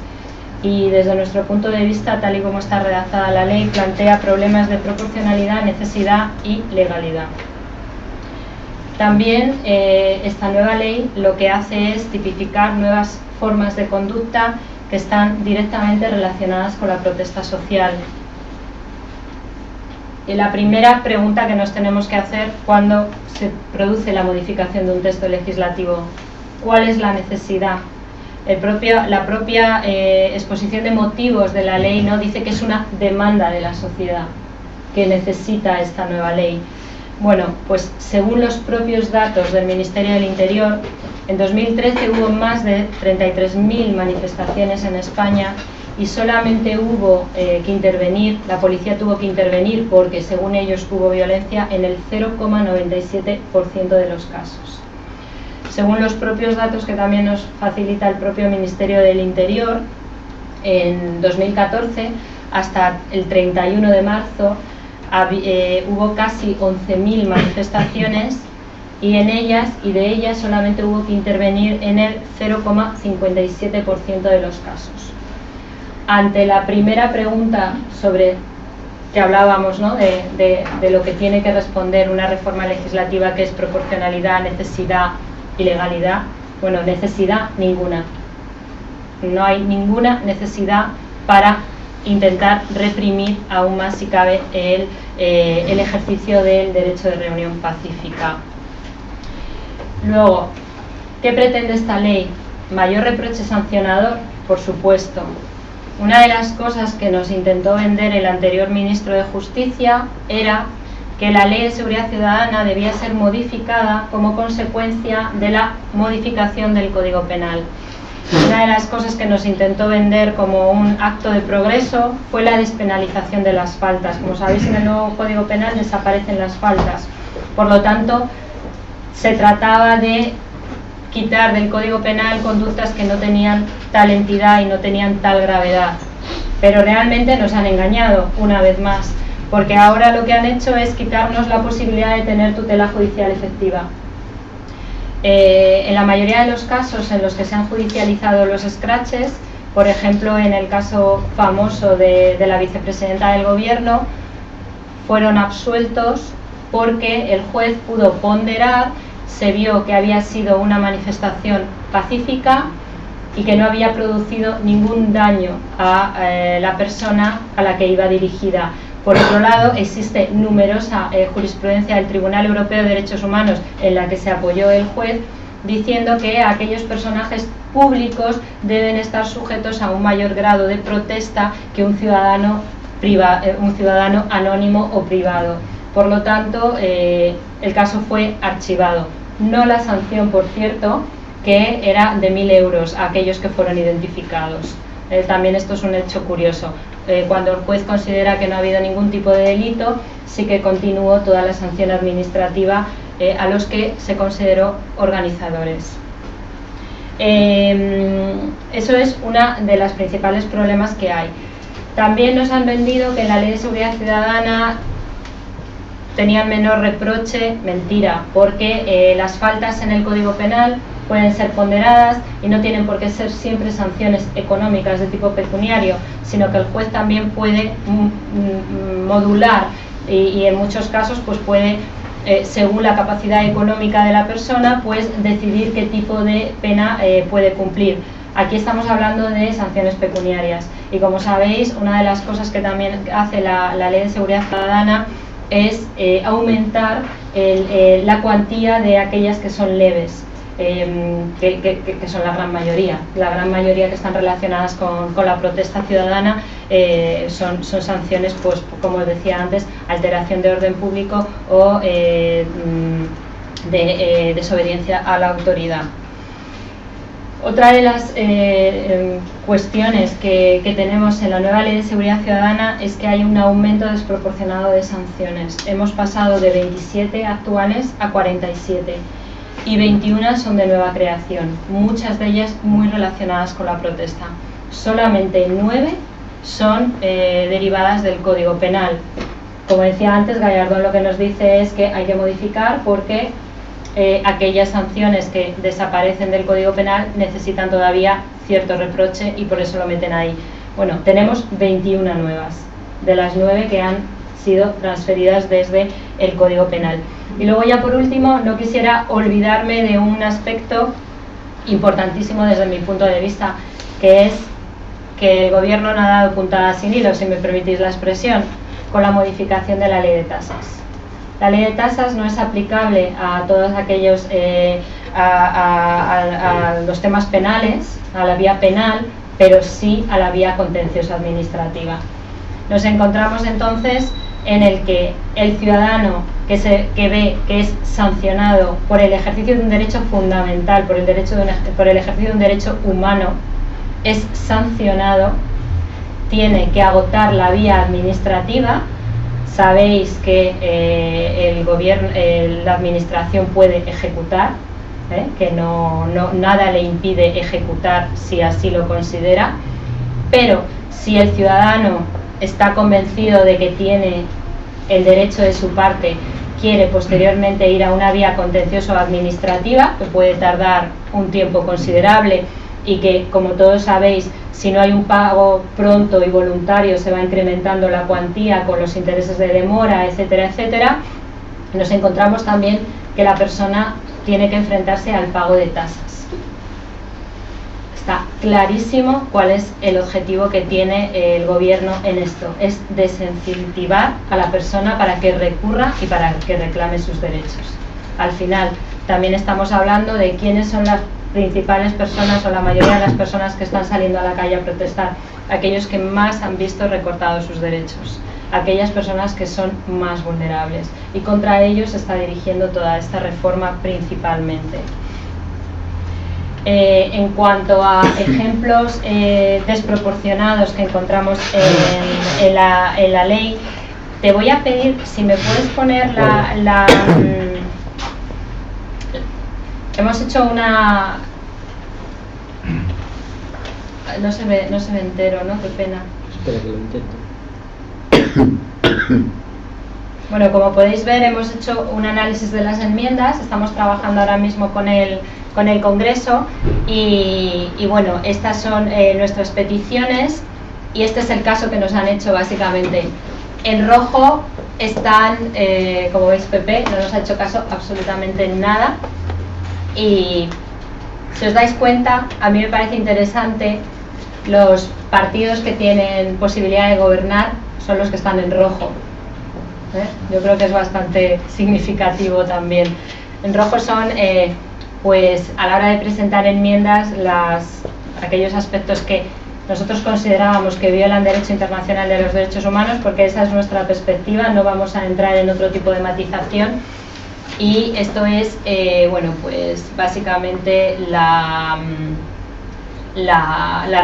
Y desde nuestro punto de vista, tal y como está redactada la ley, plantea problemas de proporcionalidad, necesidad y legalidad. También esta nueva ley lo que hace es tipificar nuevas formas de conducta que están directamente relacionadas con la protesta social. Y la primera pregunta que nos tenemos que hacer cuando se produce la modificación de un texto legislativo: ¿cuál es la necesidad? La propia exposición de motivos de la ley, ¿no?, dice que es una demanda de la sociedad que necesita esta nueva ley. Bueno, pues según los propios datos del Ministerio del Interior, en 2013 hubo más de 33.000 manifestaciones en España y solamente hubo que intervenir, la policía tuvo que intervenir porque según ellos hubo violencia en el 0,97% de los casos. Según los propios datos que también nos facilita el propio Ministerio del Interior, en 2014 hasta el 31 de marzo hubo casi 11.000 manifestaciones y de ellas solamente hubo que intervenir en el 0,57% de los casos. Ante la primera pregunta sobre que hablábamos, ¿no?, de lo que tiene que responder una reforma legislativa, que es proporcionalidad, necesidad y legalidad, bueno, necesidad ninguna. No hay ninguna necesidad para intentar reprimir aún más, si cabe, el ejercicio del derecho de reunión pacífica. Luego, ¿qué pretende esta ley? ¿Mayor reproche sancionador? Por supuesto. Una de las cosas que nos intentó vender el anterior ministro de Justicia era que la Ley de Seguridad Ciudadana debía ser modificada como consecuencia de la modificación del Código Penal. Una de las cosas que nos intentó vender como un acto de progreso fue la despenalización de las faltas. Como sabéis, en el nuevo Código Penal desaparecen las faltas. Por lo tanto, se trataba de quitar del Código Penal conductas que no tenían tal entidad y no tenían tal gravedad. Pero realmente nos han engañado una vez más, porque ahora lo que han hecho es quitarnos la posibilidad de tener tutela judicial efectiva. En la mayoría de los casos en los que se han judicializado los escraches, por ejemplo en el caso famoso de la vicepresidenta del gobierno, fueron absueltos porque el juez pudo ponderar, se vio que había sido una manifestación pacífica y que no había producido ningún daño a la persona a la que iba dirigida. Por otro lado, existe numerosa jurisprudencia del Tribunal Europeo de Derechos Humanos en la que se apoyó el juez, diciendo que aquellos personajes públicos deben estar sujetos a un mayor grado de protesta que un ciudadano anónimo o privado. Por lo tanto, el caso fue archivado. No la sanción, por cierto, que era de 1.000 euros a aquellos que fueron identificados. También esto es un hecho curioso. Cuando el juez considera que no ha habido ningún tipo de delito, sí que continuó toda la sanción administrativa a los que se consideró organizadores. Eso es uno de los principales problemas que hay. También nos han vendido que la Ley de Seguridad Ciudadana tenía menor reproche. Mentira, porque las faltas en el Código Penal pueden ser ponderadas y no tienen por qué ser siempre sanciones económicas de tipo pecuniario, sino que el juez también puede modular y en muchos casos pues puede, según la capacidad económica de la persona, pues decidir qué tipo de pena puede cumplir. Aquí estamos hablando de sanciones pecuniarias y, como sabéis, una de las cosas que también hace la Ley de Seguridad Ciudadana es aumentar la cuantía de aquellas que son leves. Que son la gran mayoría que están relacionadas con la protesta ciudadana, son sanciones, pues como decía antes, alteración de orden público o de desobediencia a la autoridad. Otra de las cuestiones que tenemos en la nueva Ley de Seguridad Ciudadana es que hay un aumento desproporcionado de sanciones. Hemos pasado de 27 actuales a 47. Y 21 son de nueva creación, muchas de ellas muy relacionadas con la protesta. Solamente 9 son derivadas del Código Penal. Como decía antes, Gallardón lo que nos dice es que hay que modificar porque aquellas sanciones que desaparecen del Código Penal necesitan todavía cierto reproche y por eso lo meten ahí. Bueno, tenemos 21 nuevas, de las 9 que han sido transferidas desde el Código Penal. Y luego ya por último, no quisiera olvidarme de un aspecto importantísimo desde mi punto de vista, que es que el Gobierno no ha dado puntada sin hilo, si me permitís la expresión, con la modificación de la ley de tasas. La ley de tasas no es aplicable a todos aquellos, a los temas penales, a la vía penal, pero sí a la vía contencioso administrativa. Nos encontramos entonces en el que el ciudadano que ve que es sancionado por el ejercicio de un derecho fundamental, por el ejercicio de un derecho humano, es sancionado, tiene que agotar la vía administrativa. Sabéis que el gobierno, la administración puede ejecutar, que nada le impide ejecutar si así lo considera, pero si el ciudadano está convencido de que tiene el derecho de su parte, quiere posteriormente ir a una vía contencioso administrativa, que puede tardar un tiempo considerable y que, como todos sabéis, si no hay un pago pronto y voluntario, se va incrementando la cuantía con los intereses de demora, etcétera, etcétera, nos encontramos también que la persona tiene que enfrentarse al pago de tasas. Está clarísimo cuál es el objetivo que tiene el Gobierno en esto, es desincentivar a la persona para que recurra y para que reclame sus derechos. Al final, también estamos hablando de quiénes son las principales personas o la mayoría de las personas que están saliendo a la calle a protestar, aquellos que más han visto recortados sus derechos, aquellas personas que son más vulnerables, y contra ellos se está dirigiendo toda esta reforma principalmente. En cuanto a ejemplos desproporcionados que encontramos en la ley, te voy a pedir si me puedes poner hemos hecho una... No se ve entero, ¿no? Qué pena. Espera que lo intento. Bueno, como podéis ver, hemos hecho un análisis de las enmiendas, estamos trabajando ahora mismo con el Congreso y bueno, estas son nuestras peticiones y este es el caso que nos han hecho básicamente. En rojo están, como veis, PP no nos ha hecho caso absolutamente nada. Y si os dais cuenta, a mí me parece interesante, los partidos que tienen posibilidad de gobernar son los que están en rojo. Yo creo que es bastante significativo también. En rojo son, pues a la hora de presentar enmiendas, aquellos aspectos que nosotros considerábamos que violan derecho internacional de los derechos humanos, porque esa es nuestra perspectiva, no vamos a entrar en otro tipo de matización. Y esto es, bueno, pues básicamente la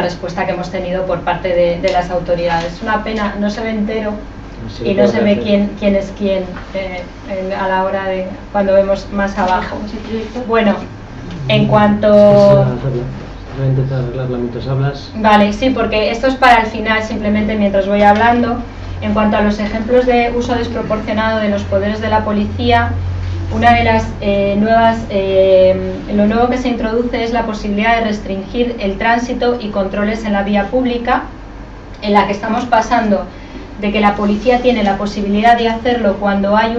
respuesta que hemos tenido por parte de las autoridades. Es una pena, no se ve entero y no se ve quién es quién a la hora de cuando vemos más abajo. Bueno, en cuanto... Voy a intentar arreglarla mientras hablas. Vale, sí, porque esto es para el final, simplemente mientras voy hablando. En cuanto a los ejemplos de uso desproporcionado de los poderes de la policía, una de las lo nuevo que se introduce es la posibilidad de restringir el tránsito y controles en la vía pública, en la que estamos pasando de que la policía tiene la posibilidad de hacerlo cuando hay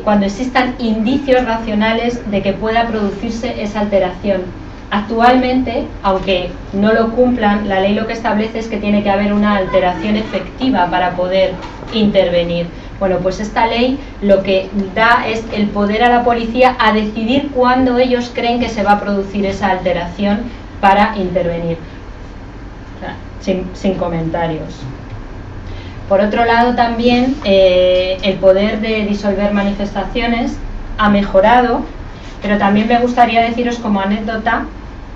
cuando existan indicios racionales de que pueda producirse esa alteración. Actualmente, aunque no lo cumplan, la ley lo que establece es que tiene que haber una alteración efectiva para poder intervenir. Bueno, pues esta ley lo que da es el poder a la policía a decidir cuándo ellos creen que se va a producir esa alteración para intervenir. O sea, sin comentarios. Por otro lado, también el poder de disolver manifestaciones ha mejorado, pero también me gustaría deciros como anécdota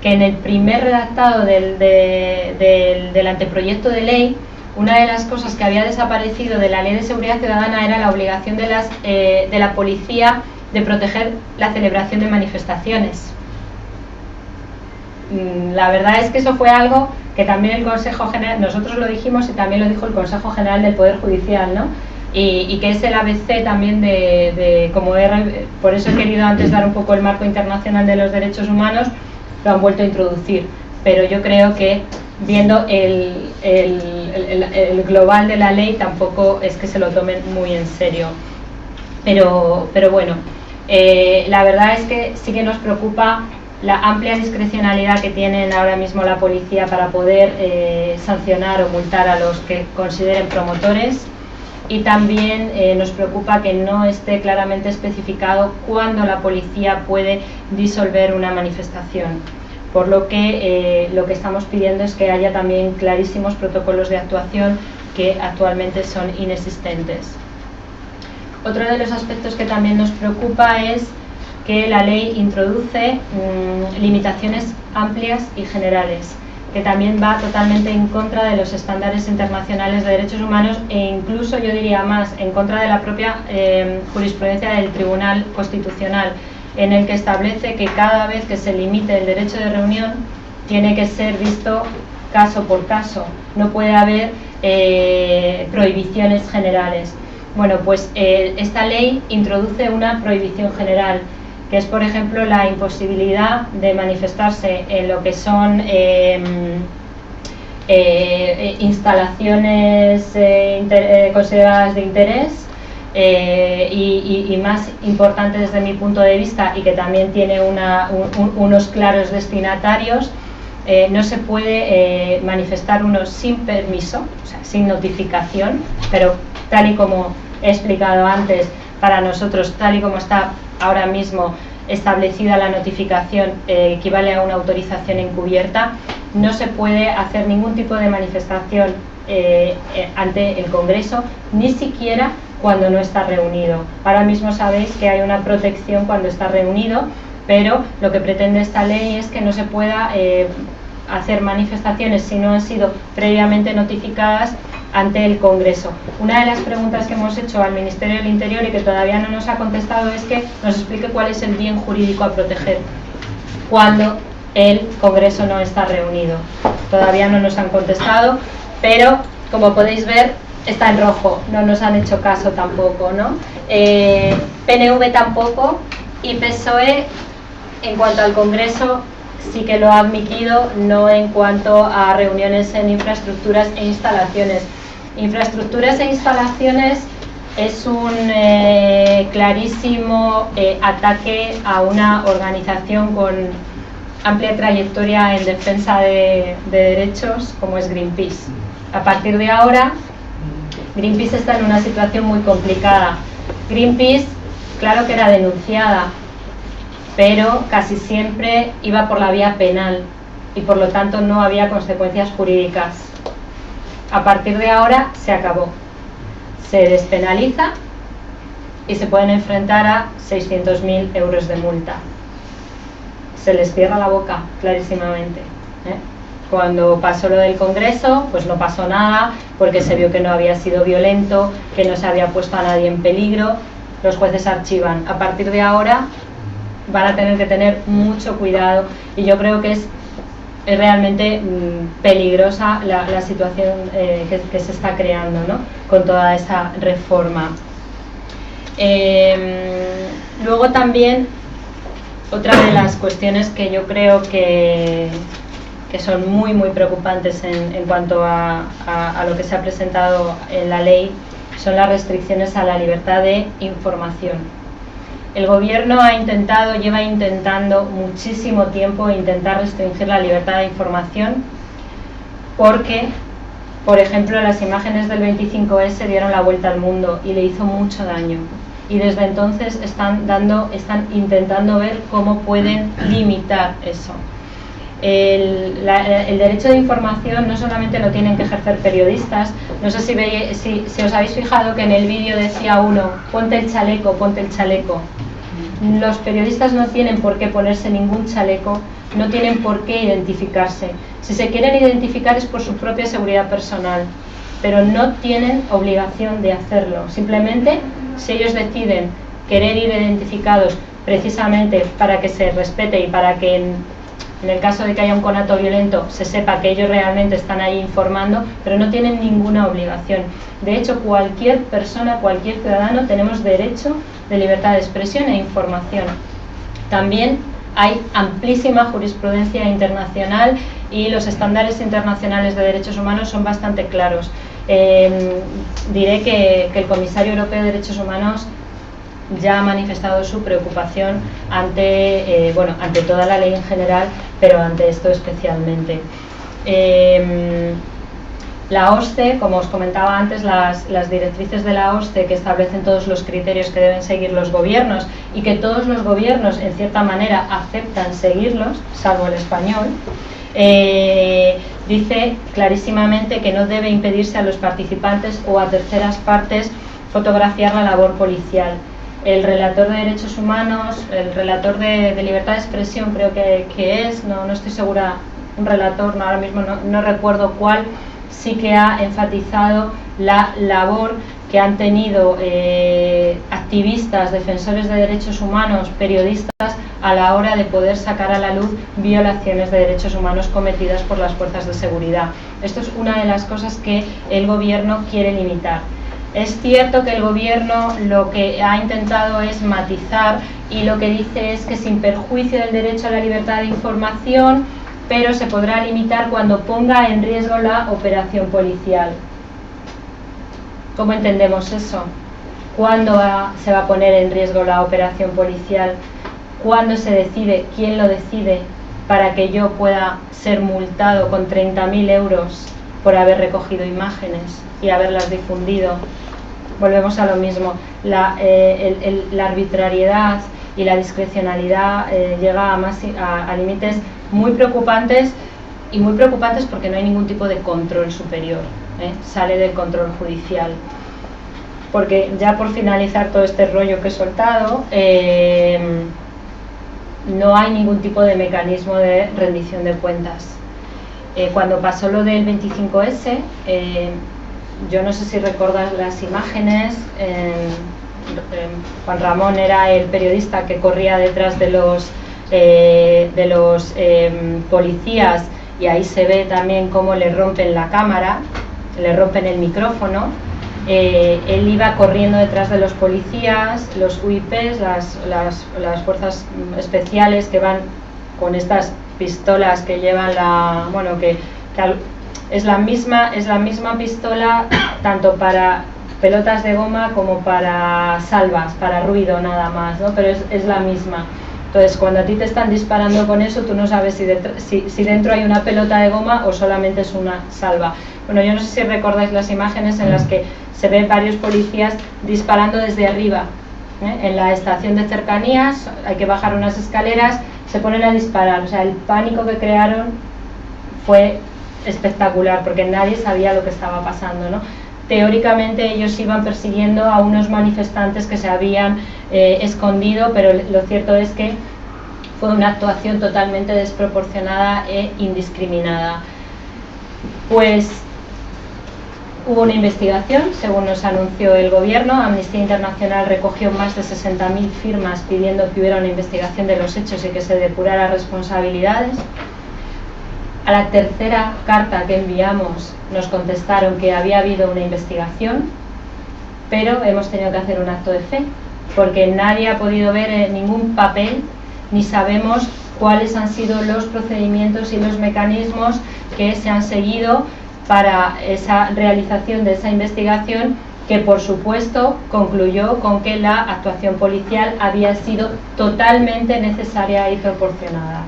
que en el primer redactado del anteproyecto de ley, una de las cosas que había desaparecido de la Ley de Seguridad Ciudadana era la obligación de la policía de proteger la celebración de manifestaciones. La verdad es que eso fue algo que también el Consejo General, nosotros lo dijimos y también lo dijo el Consejo General del Poder Judicial, ¿no? Y que es el ABC también por eso he querido antes dar un poco el marco internacional de los derechos humanos, lo han vuelto a introducir, pero yo creo que viendo el global de la ley tampoco es que se lo tomen muy en serio. Pero bueno, la verdad es que sí que nos preocupa la amplia discrecionalidad que tienen ahora mismo la policía para poder sancionar o multar a los que consideren promotores, y también nos preocupa que no esté claramente especificado cuándo la policía puede disolver una manifestación, por lo que estamos pidiendo es que haya también clarísimos protocolos de actuación que actualmente son inexistentes. Otro de los aspectos que también nos preocupa es que la ley introduce limitaciones amplias y generales, que también va totalmente en contra de los estándares internacionales de derechos humanos e incluso, yo diría más, en contra de la propia jurisprudencia del Tribunal Constitucional, en el que establece que cada vez que se limite el derecho de reunión tiene que ser visto caso por caso, no puede haber prohibiciones generales. Bueno, pues esta ley introduce una prohibición general, que es, por ejemplo, la imposibilidad de manifestarse en lo que son instalaciones consideradas de interés, y más importante desde mi punto de vista, y que también tiene unos claros destinatarios. No se puede manifestar uno sin permiso, o sea, sin notificación, pero tal y como he explicado antes, para nosotros, tal y como está ahora mismo establecida la notificación, equivale a una autorización encubierta. No se puede hacer ningún tipo de manifestación ante el Congreso, ni siquiera cuando no está reunido. Ahora mismo sabéis que hay una protección cuando está reunido, pero lo que pretende esta ley es que no se pueda hacer manifestaciones si no han sido previamente notificadas ante el Congreso. Una de las preguntas que hemos hecho al Ministerio del Interior y que todavía no nos ha contestado es que nos explique cuál es el bien jurídico a proteger cuando el Congreso no está reunido. Todavía no nos han contestado, pero como podéis ver está en rojo, no nos han hecho caso tampoco, ¿no? PNV tampoco, y PSOE en cuanto al Congreso sí que lo ha admitido, no en cuanto a reuniones en infraestructuras e instalaciones. Infraestructuras e instalaciones es un clarísimo ataque a una organización con amplia trayectoria en defensa de derechos como es Greenpeace. A partir de ahora, Greenpeace está en una situación muy complicada. Greenpeace, claro que era denunciada, pero casi siempre iba por la vía penal y por lo tanto no había consecuencias jurídicas. A partir de ahora se acabó. Se despenaliza y se pueden enfrentar a 600.000 euros de multa. Se les cierra la boca, clarísimamente. Cuando pasó lo del Congreso, pues no pasó nada, porque se vio que no había sido violento, que no se había puesto a nadie en peligro. Los jueces archivan. A partir de ahora van a tener que tener mucho cuidado, y yo creo que es realmente peligrosa la situación que se está creando, ¿no?, con toda esa reforma. Luego también otra de las cuestiones que yo creo que son muy preocupantes en cuanto a lo que se ha presentado en la ley son las restricciones a la libertad de información. El gobierno lleva intentando muchísimo tiempo intentar restringir la libertad de información, porque, por ejemplo, las imágenes del 25S dieron la vuelta al mundo y le hizo mucho daño. Y desde entonces están intentando ver cómo pueden limitar eso. El derecho de información no solamente lo tienen que ejercer periodistas. No sé si os habéis fijado que en el vídeo decía uno: ponte el chaleco, ponte el chaleco. Los periodistas no tienen por qué ponerse ningún chaleco, no tienen por qué identificarse. Si se quieren identificar es por su propia seguridad personal, pero no tienen obligación de hacerlo. Simplemente, si ellos deciden querer ir identificados precisamente para que se respete y para que en el caso de que haya un conato violento se sepa que ellos realmente están ahí informando, pero no tienen ninguna obligación. De hecho, cualquier persona, cualquier ciudadano, tenemos derecho de libertad de expresión e información. También hay amplísima jurisprudencia internacional y los estándares internacionales de derechos humanos son bastante claros. Diré que el Comisario Europeo de Derechos Humanos ya ha manifestado su preocupación ante, ante toda la ley en general, pero ante esto especialmente. La OSCE, como os comentaba antes, las directrices de la OSCE que establecen todos los criterios que deben seguir los gobiernos y que todos los gobiernos en cierta manera aceptan seguirlos, salvo el español, dice clarísimamente que no debe impedirse a los participantes o a terceras partes fotografiar la labor policial. El relator de derechos humanos, el relator de libertad de expresión creo que es, no estoy segura, un relator, ahora mismo no recuerdo cuál, sí que ha enfatizado la labor que han tenido activistas, defensores de derechos humanos, periodistas, a la hora de poder sacar a la luz violaciones de derechos humanos cometidas por las fuerzas de seguridad. Esto es una de las cosas que el gobierno quiere limitar. Es cierto que el gobierno lo que ha intentado es matizar y lo que dice es que sin perjuicio del derecho a la libertad de información, pero se podrá limitar cuando ponga en riesgo la operación policial. ¿Cómo entendemos eso? ¿Cuándo se va a poner en riesgo la operación policial? ¿Cuándo se decide? ¿Quién lo decide para que yo pueda ser multado con 30.000 euros por haber recogido imágenes y haberlas difundido? Volvemos a lo mismo. La arbitrariedad y la discrecionalidad llega a límites muy preocupantes, y muy preocupantes porque no hay ningún tipo de control superior, sale del control judicial. Porque ya por finalizar todo este rollo que he soltado, no hay ningún tipo de mecanismo de rendición de cuentas. Cuando pasó lo del 25S, yo no sé si recordáis las imágenes, Juan Ramón era el periodista que corría detrás de los policías, y ahí se ve también cómo le rompen la cámara, le rompen el micrófono. Él iba corriendo detrás de los policías, los UIPs, las fuerzas especiales que van con estas pistolas que llevan que es la misma pistola tanto para pelotas de goma como para salvas, para ruido nada más, ¿no? Pero es la misma. Entonces, cuando a ti te están disparando con eso, tú no sabes si dentro hay una pelota de goma o solamente es una salva. Bueno, yo no sé si recordáis las imágenes en las que se ven varios policías disparando desde arriba, en la estación de cercanías, hay que bajar unas escaleras, se ponen a disparar. O sea, el pánico que crearon fue espectacular, porque nadie sabía lo que estaba pasando, ¿no? Teóricamente ellos iban persiguiendo a unos manifestantes que se habían escondido, pero lo cierto es que fue una actuación totalmente desproporcionada e indiscriminada. Pues hubo una investigación, según nos anunció el gobierno. Amnistía Internacional recogió más de 60.000 firmas pidiendo que hubiera una investigación de los hechos y que se depurara responsabilidades. A la tercera carta que enviamos nos contestaron que había habido una investigación, pero hemos tenido que hacer un acto de fe, porque nadie ha podido ver ningún papel, ni sabemos cuáles han sido los procedimientos y los mecanismos que se han seguido para esa realización de esa investigación, que por supuesto concluyó con que la actuación policial había sido totalmente necesaria y proporcionada.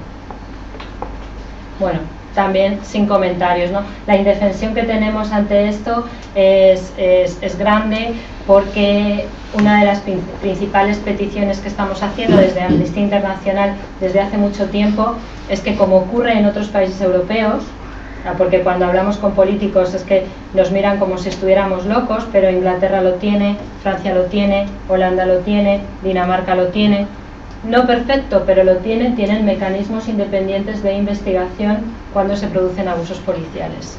Bueno, también sin comentarios, ¿no? La indefensión que tenemos ante esto es grande, porque una de las principales peticiones que estamos haciendo desde Amnistía Internacional desde hace mucho tiempo es que, como ocurre en otros países europeos, porque cuando hablamos con políticos es que nos miran como si estuviéramos locos, pero Inglaterra lo tiene, Francia lo tiene, Holanda lo tiene, Dinamarca lo tiene. No perfecto, pero lo tienen mecanismos independientes de investigación cuando se producen abusos policiales.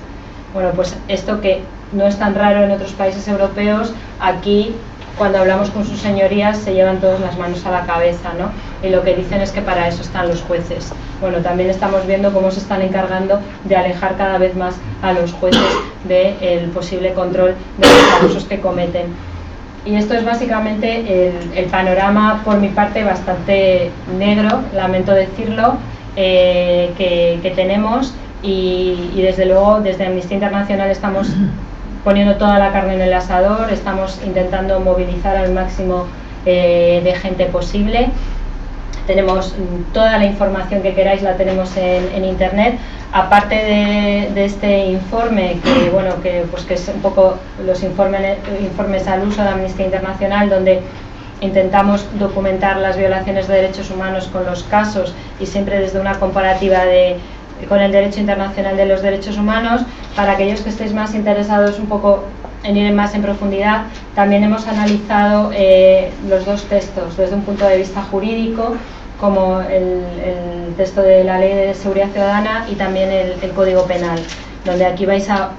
Bueno, pues esto, que no es tan raro en otros países europeos, aquí cuando hablamos con sus señorías se llevan todas las manos a la cabeza, ¿no? Y lo que dicen es que para eso están los jueces. Bueno, también estamos viendo cómo se están encargando de alejar cada vez más a los jueces del posible control de los abusos que cometen. Y esto es básicamente el panorama, por mi parte, bastante negro, lamento decirlo, que tenemos, y desde luego desde Amnistía Internacional estamos poniendo toda la carne en el asador, estamos intentando movilizar al máximo de gente posible. Tenemos toda la información que queráis, la tenemos en internet. Aparte de este informe, que bueno, que es un poco los informes al uso de Amnistía Internacional, donde intentamos documentar las violaciones de derechos humanos con los casos y siempre desde una comparativa con el derecho internacional de los derechos humanos. Para aquellos que estéis más interesados un poco en ir más en profundidad, también hemos analizado los dos textos desde un punto de vista jurídico, como el texto de la Ley de Seguridad Ciudadana y también el Código Penal, donde aquí vais a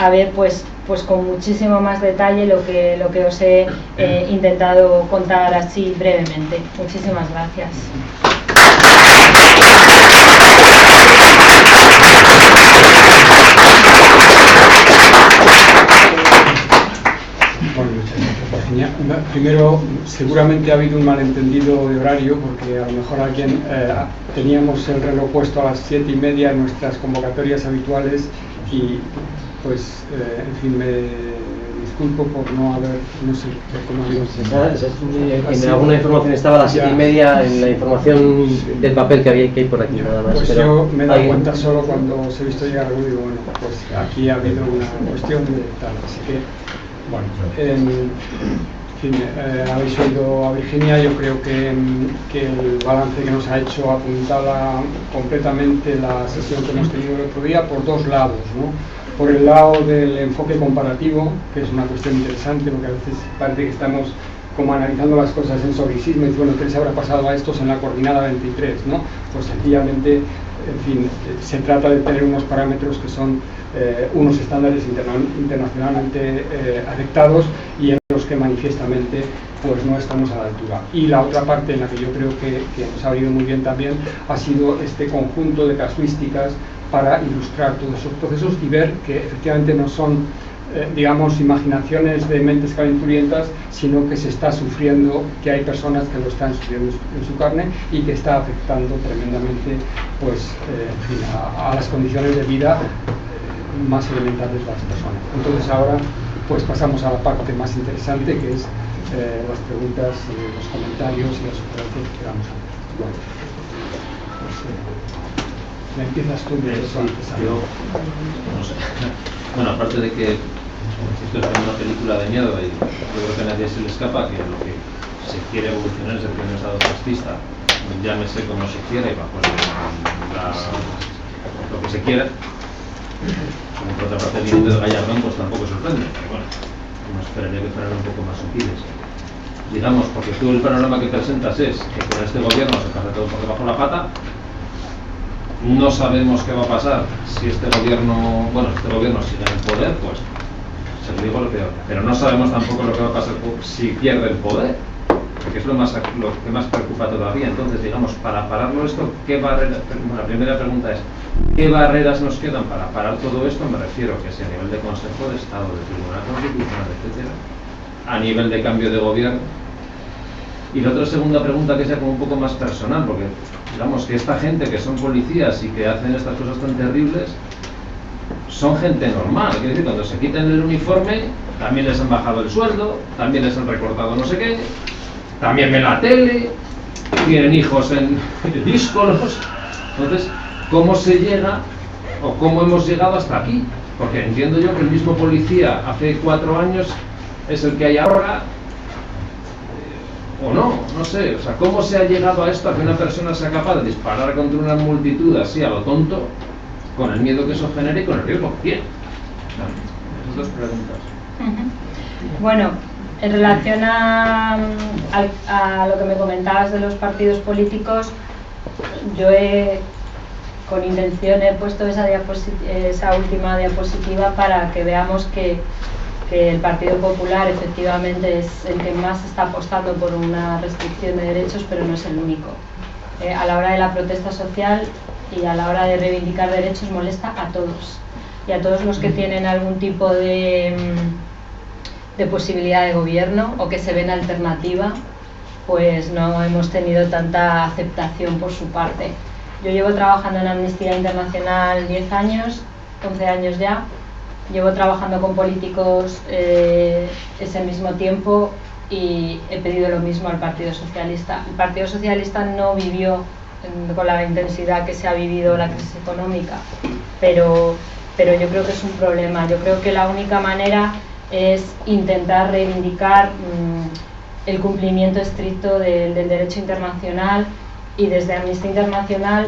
ver pues con muchísimo más detalle lo que os he intentado contar así brevemente. Muchísimas gracias. Bueno, muchas gracias, Virginia. Primero, seguramente ha habido un malentendido de horario, porque a lo mejor alguien teníamos el reloj puesto a las 7:30 en nuestras convocatorias habituales y pues, en fin, me disculpo por no haber, no sé cómo digo. En alguna información estaba a las 7:30 en la información del papel que hay por aquí, nada más. Pues pero yo me he dado cuenta solo cuando os he visto llegar algo y digo, bueno, pues aquí ha habido una cuestión de tal, así que, bueno, en fin, habéis oído a Virginia. Yo creo que el balance que nos ha hecho apuntaba completamente la sesión que hemos tenido el otro día por dos lados, ¿no? Por el lado del enfoque comparativo, que es una cuestión interesante, porque a veces parece que estamos como analizando las cosas en sobricismo y bueno, ¿qué les habrá pasado a estos en la coordenada 23? ¿no? Pues sencillamente, en fin, se trata de tener unos parámetros que son unos estándares internacionalmente aceptados y en los que manifiestamente pues no estamos a la altura. Y la otra parte en la que yo creo que nos ha ido muy bien también ha sido este conjunto de casuísticas para ilustrar todos esos procesos y ver que efectivamente no son, digamos, imaginaciones de mentes calenturientas, sino que se está sufriendo, que hay personas que lo están sufriendo en su carne y que está afectando tremendamente pues, en fin, a las condiciones de vida más elementales de las personas. Entonces ahora pues pasamos a la parte más interesante, que es las preguntas, los comentarios y las sugerencias que vamos a hacer. Bueno, pues, ¿me empiezas tú? Yo, no sé. Bueno, aparte de que esto es una película de miedo y yo creo que a nadie se le escapa que lo que se quiere evolucionar es el primer estado fascista, llámese como se quiera y bajo lo que se quiera. Como por otra parte viniendo de Gallardón, pues tampoco sorprende, pero bueno, uno esperaría que fueran un poco más sutiles. Digamos, porque tú el panorama que presentas es que con este gobierno se pasa todo por debajo de la pata. No sabemos qué va a pasar si este gobierno sigue en el poder, pues se lo digo lo peor. Pero no sabemos tampoco lo que va a pasar si pierde el poder, porque es lo que más preocupa todavía. Entonces, digamos, para pararlo esto, ¿qué barreras? La primera pregunta es, ¿qué barreras nos quedan para parar todo esto? Me refiero que si a nivel de Consejo de Estado, de Tribunal Constitucional, etcétera, a nivel de cambio de gobierno. Y la otra segunda pregunta, que sea como un poco más personal, porque digamos que esta gente que son policías y que hacen estas cosas tan terribles son gente normal. Quiere decir, cuando se quitan el uniforme también les han bajado el sueldo, también les han recortado no sé qué, también ven la tele, tienen hijos en díscolos. Entonces, ¿cómo se llega o cómo hemos llegado hasta aquí? Porque entiendo yo que el mismo policía hace 4 años es el que hay ahora, o no sé, o sea, ¿cómo se ha llegado a esto, a que una persona sea capaz de disparar contra una multitud así a lo tonto, con el miedo que eso genera y con el riesgo que tiene? Esas dos preguntas. Bueno, en relación a lo que me comentabas de los partidos políticos, yo con intención he puesto esa última diapositiva para que veamos que el Partido Popular efectivamente es el que más está apostando por una restricción de derechos, pero no es el único. A la hora de la protesta social y a la hora de reivindicar derechos molesta a todos, y a todos los que tienen algún tipo de posibilidad de gobierno o que se ven alternativa, pues no hemos tenido tanta aceptación por su parte. Yo llevo trabajando en Amnistía Internacional 10 años, 11 años ya. Llevo trabajando con políticos ese mismo tiempo y he pedido lo mismo al Partido Socialista. El Partido Socialista no vivió con la intensidad que se ha vivido la crisis económica, pero yo creo que es un problema. Yo creo que la única manera es intentar reivindicar el cumplimiento estricto del derecho internacional, y desde Amnistía Internacional,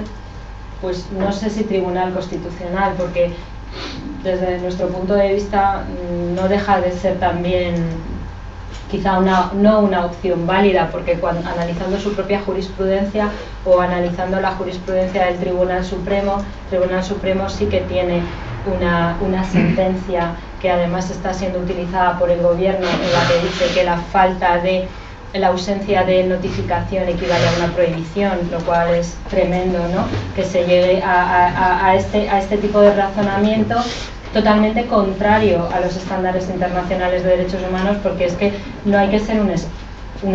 pues no sé si Tribunal Constitucional, porque desde nuestro punto de vista no deja de ser también quizá no una opción válida, porque analizando su propia jurisprudencia o analizando la jurisprudencia del Tribunal Supremo sí que tiene una sentencia que además está siendo utilizada por el gobierno, en la que dice que la ausencia de notificación equivale a una prohibición, lo cual es tremendo, ¿no? Que se llegue a este tipo de razonamiento totalmente contrario a los estándares internacionales de derechos humanos, porque es que no hay que ser un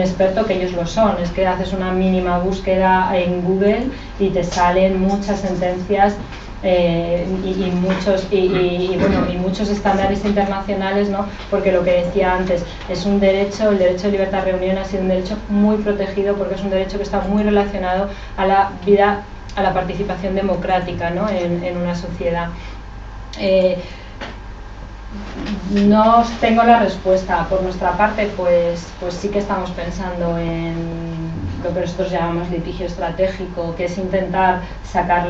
experto, que ellos lo son, es que haces una mínima búsqueda en Google y te salen muchas sentencias y muchos estándares internacionales, ¿no? Porque lo que decía antes, es un derecho, el derecho de libertad de reunión ha sido un derecho muy protegido, porque es un derecho que está muy relacionado a la vida, a la participación democrática, ¿no? en una sociedad. No tengo la respuesta. Por nuestra parte, pues sí que estamos pensando en lo que nosotros llamamos litigio estratégico, que es intentar sacar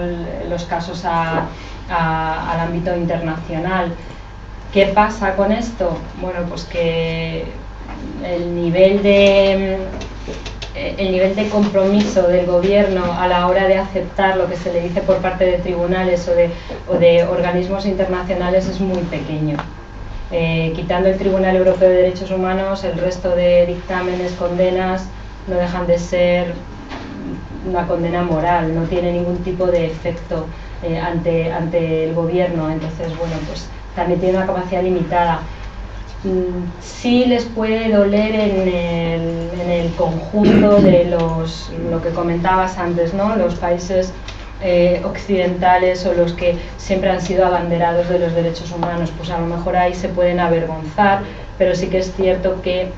los casos al ámbito internacional. ¿Qué pasa con esto? Bueno, pues que el nivel de compromiso del gobierno a la hora de aceptar lo que se le dice por parte de tribunales o de organismos internacionales es muy pequeño. Quitando el Tribunal Europeo de Derechos Humanos, el resto de dictámenes, condenas, no dejan de ser una condena moral, no tiene ningún tipo de efecto ante el gobierno. Entonces, bueno, pues también tiene una capacidad limitada. Sí les puede doler en el conjunto de lo que comentabas antes, ¿no? Los países occidentales, o los que siempre han sido abanderados de los derechos humanos, pues a lo mejor ahí se pueden avergonzar, pero sí que es cierto que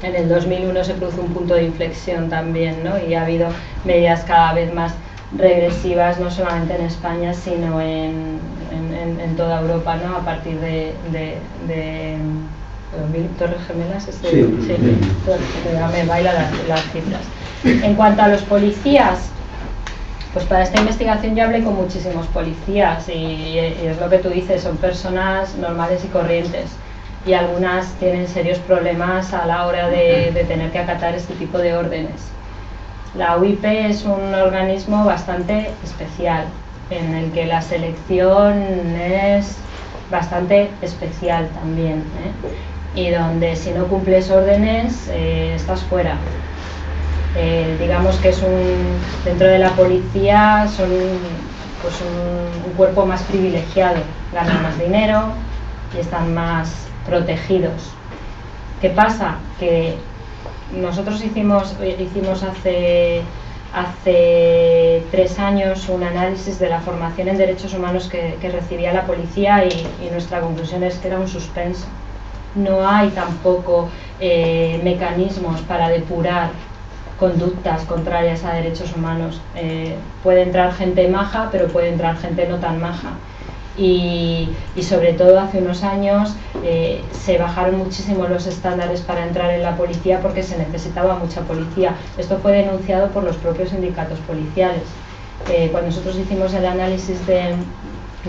en el 2001 se produjo un punto de inflexión también, ¿no? Y ha habido medidas cada vez más regresivas, no solamente en España, sino en toda Europa, ¿no? A partir de Torres Gemelas, ya me baila las cifras. En cuanto a los policías, pues para esta investigación yo hablé con muchísimos policías y es lo que tú dices, son personas normales y corrientes, y algunas tienen serios problemas a la hora de tener que acatar este tipo de órdenes. La UIP es un organismo bastante especial, en el que la selección es bastante especial también, y donde si no cumples órdenes estás fuera. Digamos que es dentro de la policía son pues un cuerpo más privilegiado, ganan más dinero y están más protegidos. ¿Qué pasa? Que nosotros hicimos hace 3 años un análisis de la formación en derechos humanos que recibía la policía, y nuestra conclusión es que era un suspenso. No hay tampoco mecanismos para depurar conductas contrarias a derechos humanos. Puede entrar gente maja, pero puede entrar gente no tan maja. Y sobre todo hace unos años se bajaron muchísimo los estándares para entrar en la policía, porque se necesitaba mucha policía. Esto fue denunciado por los propios sindicatos policiales. Cuando nosotros hicimos el análisis de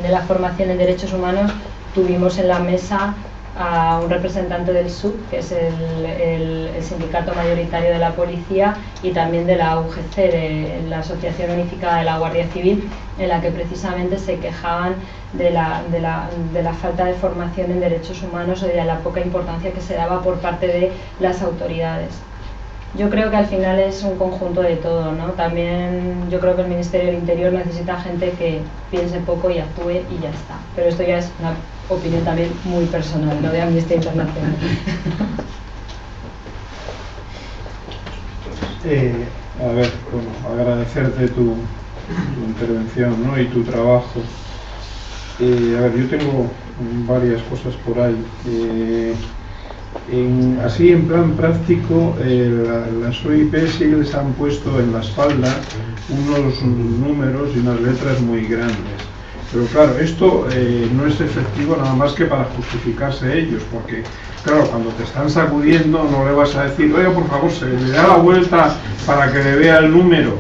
la formación en derechos humanos, tuvimos en la mesa a un representante del SUB, que es el sindicato mayoritario de la policía, y también de la UGC, de la Asociación Unificada de la Guardia Civil, en la que precisamente se quejaban de la falta de formación en derechos humanos y de la poca importancia que se daba por parte de las autoridades. Yo creo que al final es un conjunto de todo, ¿no? También yo creo que el Ministerio del Interior necesita gente que piense poco y actúe y ya está. Pero esto ya es una opinión también muy personal, no de Amnistía Internacional. A ver, bueno, agradecerte tu intervención, ¿no? Y tu trabajo. A ver, yo tengo varias cosas por ahí. así en plan práctico, las OIP sí les han puesto en la espalda unos números y unas letras muy grandes. Pero claro, esto no es efectivo nada más que para justificarse ellos, porque claro, cuando te están sacudiendo no le vas a decir, oiga, por favor, se le da la vuelta para que le vea el número.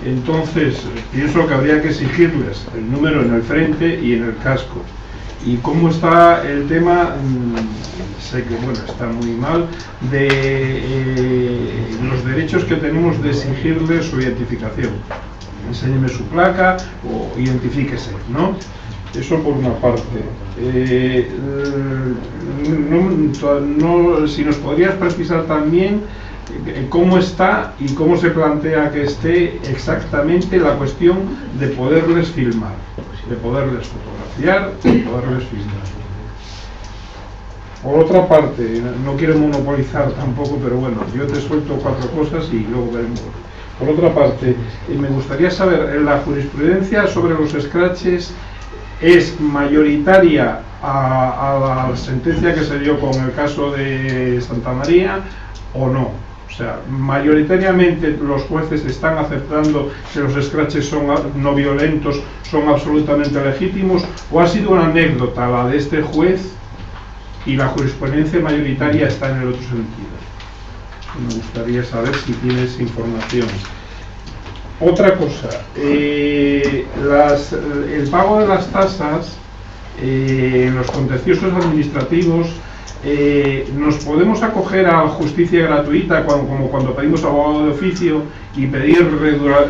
Entonces, pienso que habría que exigirles el número en el frente y en el casco. ¿Y cómo está el tema? Sé que bueno, está muy mal, de los derechos que tenemos de exigirle su identificación. Enséñeme su placa o identifíquese, ¿no? Eso por una parte. Si nos podrías precisar también cómo está y cómo se plantea que esté exactamente la cuestión de poderles filmar, de poderles fotografiar, de poderles filmar. Por otra parte, no quiero monopolizar tampoco, pero bueno, yo te suelto 4 cosas y luego veremos. Por otra parte, me gustaría saber, la jurisprudencia sobre los scratches es mayoritaria a la sentencia que se dio con el caso de Santa María o no. O sea, mayoritariamente los jueces están aceptando que los scratches son no violentos, son absolutamente legítimos, o ha sido una anécdota la de este juez y la jurisprudencia mayoritaria está en el otro sentido. Me gustaría saber si tienes información. Otra cosa, el pago de las tasas en los contenciosos administrativos, nos podemos acoger a justicia gratuita como cuando pedimos abogado de oficio y pedir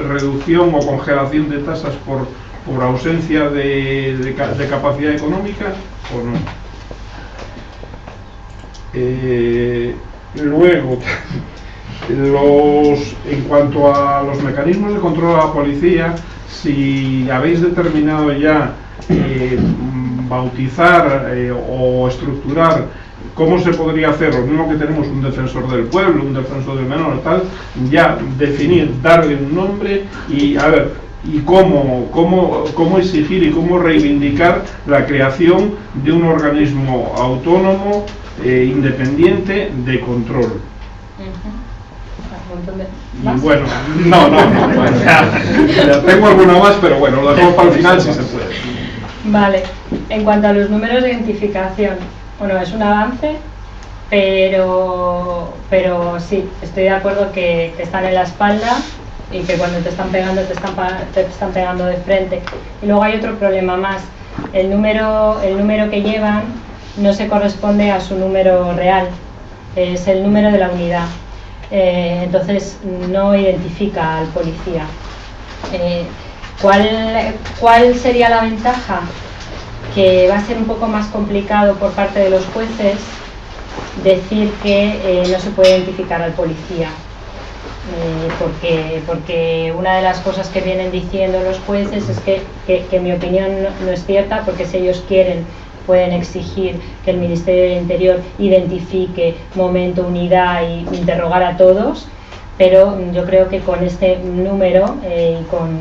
reducción o congelación de tasas por ausencia de capacidad económica o no. Luego, en cuanto a los mecanismos de control a la policía, si habéis determinado ya bautizar o estructurar cómo se podría hacer, lo mismo que tenemos un defensor del pueblo, un defensor del menor, tal, ya definir, darle un nombre y a ver, y cómo exigir y cómo reivindicar la creación de un organismo autónomo, independiente, de control. Y bueno, ya tengo alguna más, pero bueno, lo dejamos para el final si se puede. Vale, en cuanto a los números de identificación, bueno, es un avance, pero sí, estoy de acuerdo que están en la espalda y que cuando te están pegando te están pegando de frente. Y luego hay otro problema más, el número que llevan no se corresponde a su número real, es el número de la unidad. Entonces no identifica al policía. ¿Cuál sería la ventaja? Que va a ser un poco más complicado por parte de los jueces decir que no se puede identificar al policía, porque una de las cosas que vienen diciendo los jueces es que en mi opinión no es cierta, porque si ellos quieren pueden exigir que el Ministerio del Interior identifique momento, unidad y interrogar a todos, pero yo creo que con este número y con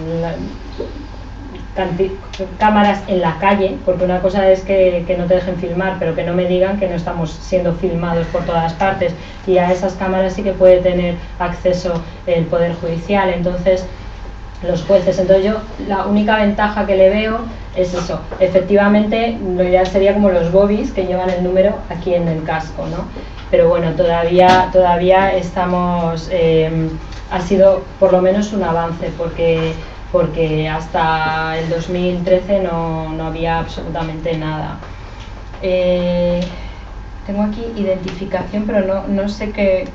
cámaras en la calle, porque una cosa es que no te dejen filmar, pero que no me digan que no estamos siendo filmados por todas partes, y a esas cámaras sí que puede tener acceso el Poder Judicial, entonces los jueces. Entonces yo la única ventaja que le veo es eso, efectivamente lo ideal sería como los bobbies que llevan el número aquí en el casco, ¿no? Pero bueno, todavía estamos, ha sido por lo menos un avance, porque hasta el 2013 no había absolutamente nada. Tengo aquí identificación, pero no sé qué.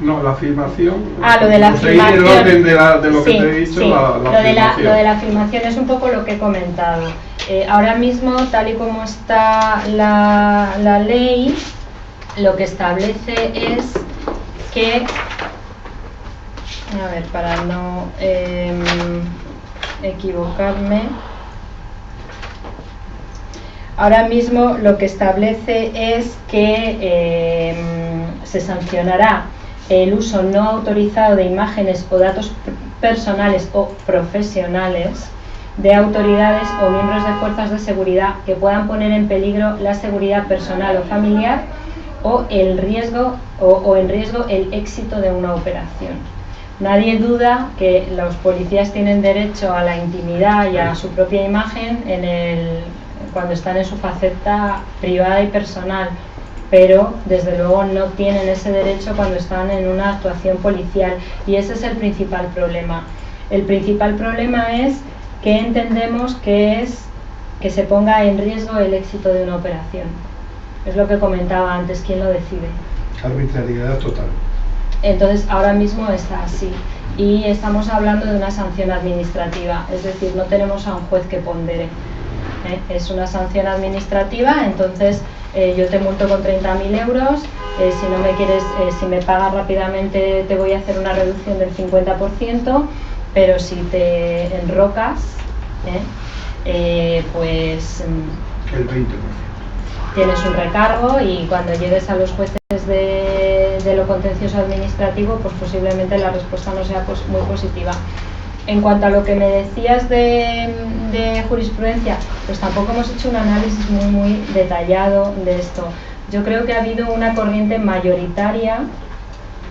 No, la filmación. Lo de la filmación. El orden de lo que te he dicho, sí. Lo de la filmación es un poco lo que he comentado. Ahora mismo, tal y como está la ley, lo que establece es que, a ver, para no equivocarme, ahora mismo lo que establece es que se sancionará el uso no autorizado de imágenes o datos personales o profesionales de autoridades o miembros de fuerzas de seguridad que puedan poner en peligro la seguridad personal o familiar o en riesgo el éxito de una operación. Nadie duda que los policías tienen derecho a la intimidad y a su propia imagen cuando están en su faceta privada y personal, pero desde luego no tienen ese derecho cuando están en una actuación policial, y ese es el principal problema. El principal problema es que entendemos que es que se ponga en riesgo el éxito de una operación. Es lo que comentaba antes, ¿quién lo decide? Arbitrariedad total. Entonces ahora mismo está así y estamos hablando de una sanción administrativa, es decir, no tenemos a un juez que pondere. Es una sanción administrativa, entonces yo te multo con 30.000 euros, si no me quieres, si me pagas rápidamente te voy a hacer una reducción del 50%, pero si te enrocas, pues el 20%. Tienes un recargo, y cuando llegues a los jueces de lo contencioso administrativo, pues posiblemente la respuesta no sea muy positiva. En cuanto a lo que me decías de jurisprudencia, pues tampoco hemos hecho un análisis muy detallado de esto. Yo creo que ha habido una corriente mayoritaria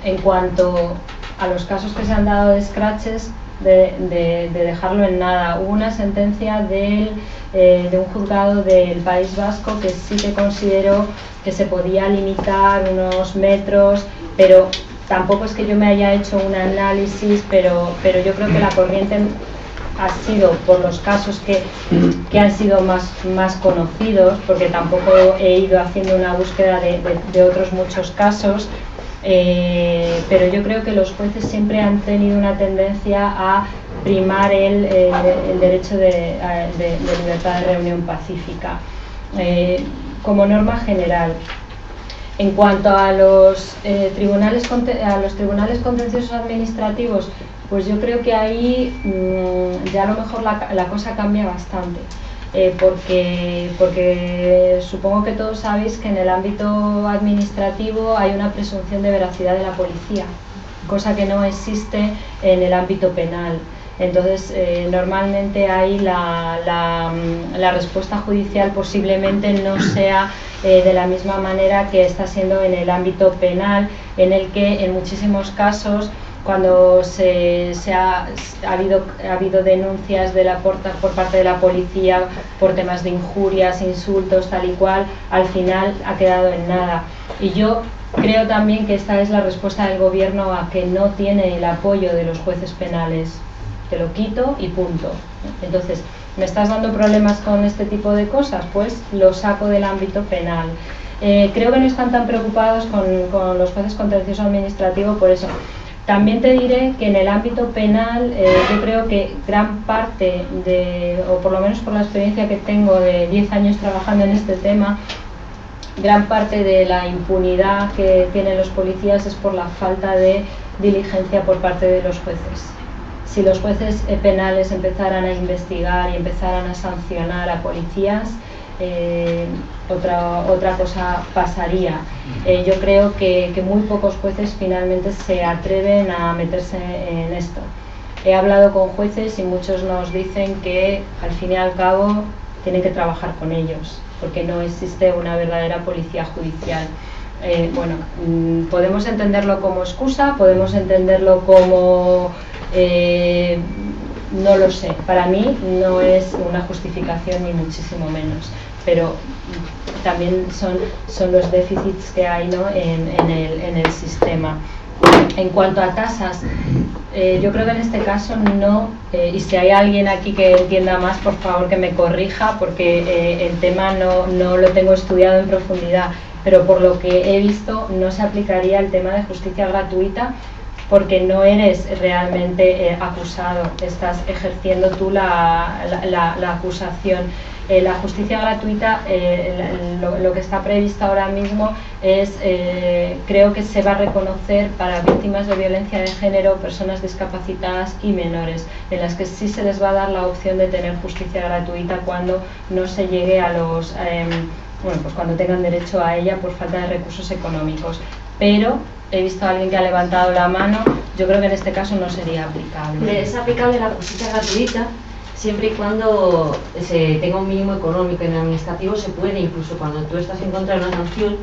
en cuanto a los casos que se han dado de scratches, de dejarlo en nada. Hubo una sentencia de un juzgado del País Vasco que sí que consideró que se podía limitar unos metros, pero tampoco es que yo me haya hecho un análisis, pero yo creo que la corriente ha sido por los casos que han sido más conocidos, porque tampoco he ido haciendo una búsqueda de otros muchos casos. Pero yo creo que los jueces siempre han tenido una tendencia a primar el derecho de libertad de reunión pacífica como norma general. En cuanto a los tribunales contenciosos administrativos, pues yo creo que ahí ya a lo mejor la cosa cambia bastante. Porque supongo que todos sabéis que en el ámbito administrativo hay una presunción de veracidad de la policía, cosa que no existe en el ámbito penal. Entonces, normalmente ahí la respuesta judicial posiblemente no sea de la misma manera que está siendo en el ámbito penal, en el que en muchísimos casos, cuando ha habido denuncias por parte de la policía por temas de injurias, insultos, tal y cual, al final ha quedado en nada. Y yo creo también que esta es la respuesta del gobierno a que no tiene el apoyo de los jueces penales. Te lo quito y punto. Entonces, ¿me estás dando problemas con este tipo de cosas? Pues lo saco del ámbito penal. Creo que no están tan preocupados con los jueces contencioso administrativo por eso. También te diré que en el ámbito penal yo creo que gran parte o por lo menos por la experiencia que tengo de 10 años trabajando en este tema, gran parte de la impunidad que tienen los policías es por la falta de diligencia por parte de los jueces. Si los jueces penales empezaran a investigar y empezaran a sancionar a policías, otra cosa pasaría. Yo creo que muy pocos jueces finalmente se atreven a meterse en esto. He hablado con jueces y muchos nos dicen que al fin y al cabo tienen que trabajar con ellos, porque no existe una verdadera policía judicial. Bueno, podemos entenderlo como excusa, podemos entenderlo como no lo sé, para mí no es una justificación ni muchísimo menos, pero también son los déficits que hay, ¿no?, en el sistema. En cuanto a tasas, yo creo que en este caso no, y si hay alguien aquí que entienda más, por favor que me corrija, porque el tema no lo tengo estudiado en profundidad, pero por lo que he visto no se aplicaría el tema de justicia gratuita, porque no eres realmente acusado, estás ejerciendo tú la acusación. La justicia gratuita, lo que está previsto ahora mismo es, creo que se va a reconocer para víctimas de violencia de género, personas discapacitadas y menores, en las que sí se les va a dar la opción de tener justicia gratuita cuando no se llegue a los, pues cuando tengan derecho a ella por falta de recursos económicos. Pero he visto a alguien que ha levantado la mano, yo creo que en este caso no sería aplicable. Es aplicable la justicia gratuita siempre y cuando se tenga un mínimo económico. En el administrativo se puede, incluso cuando tú estás en contra de una sanción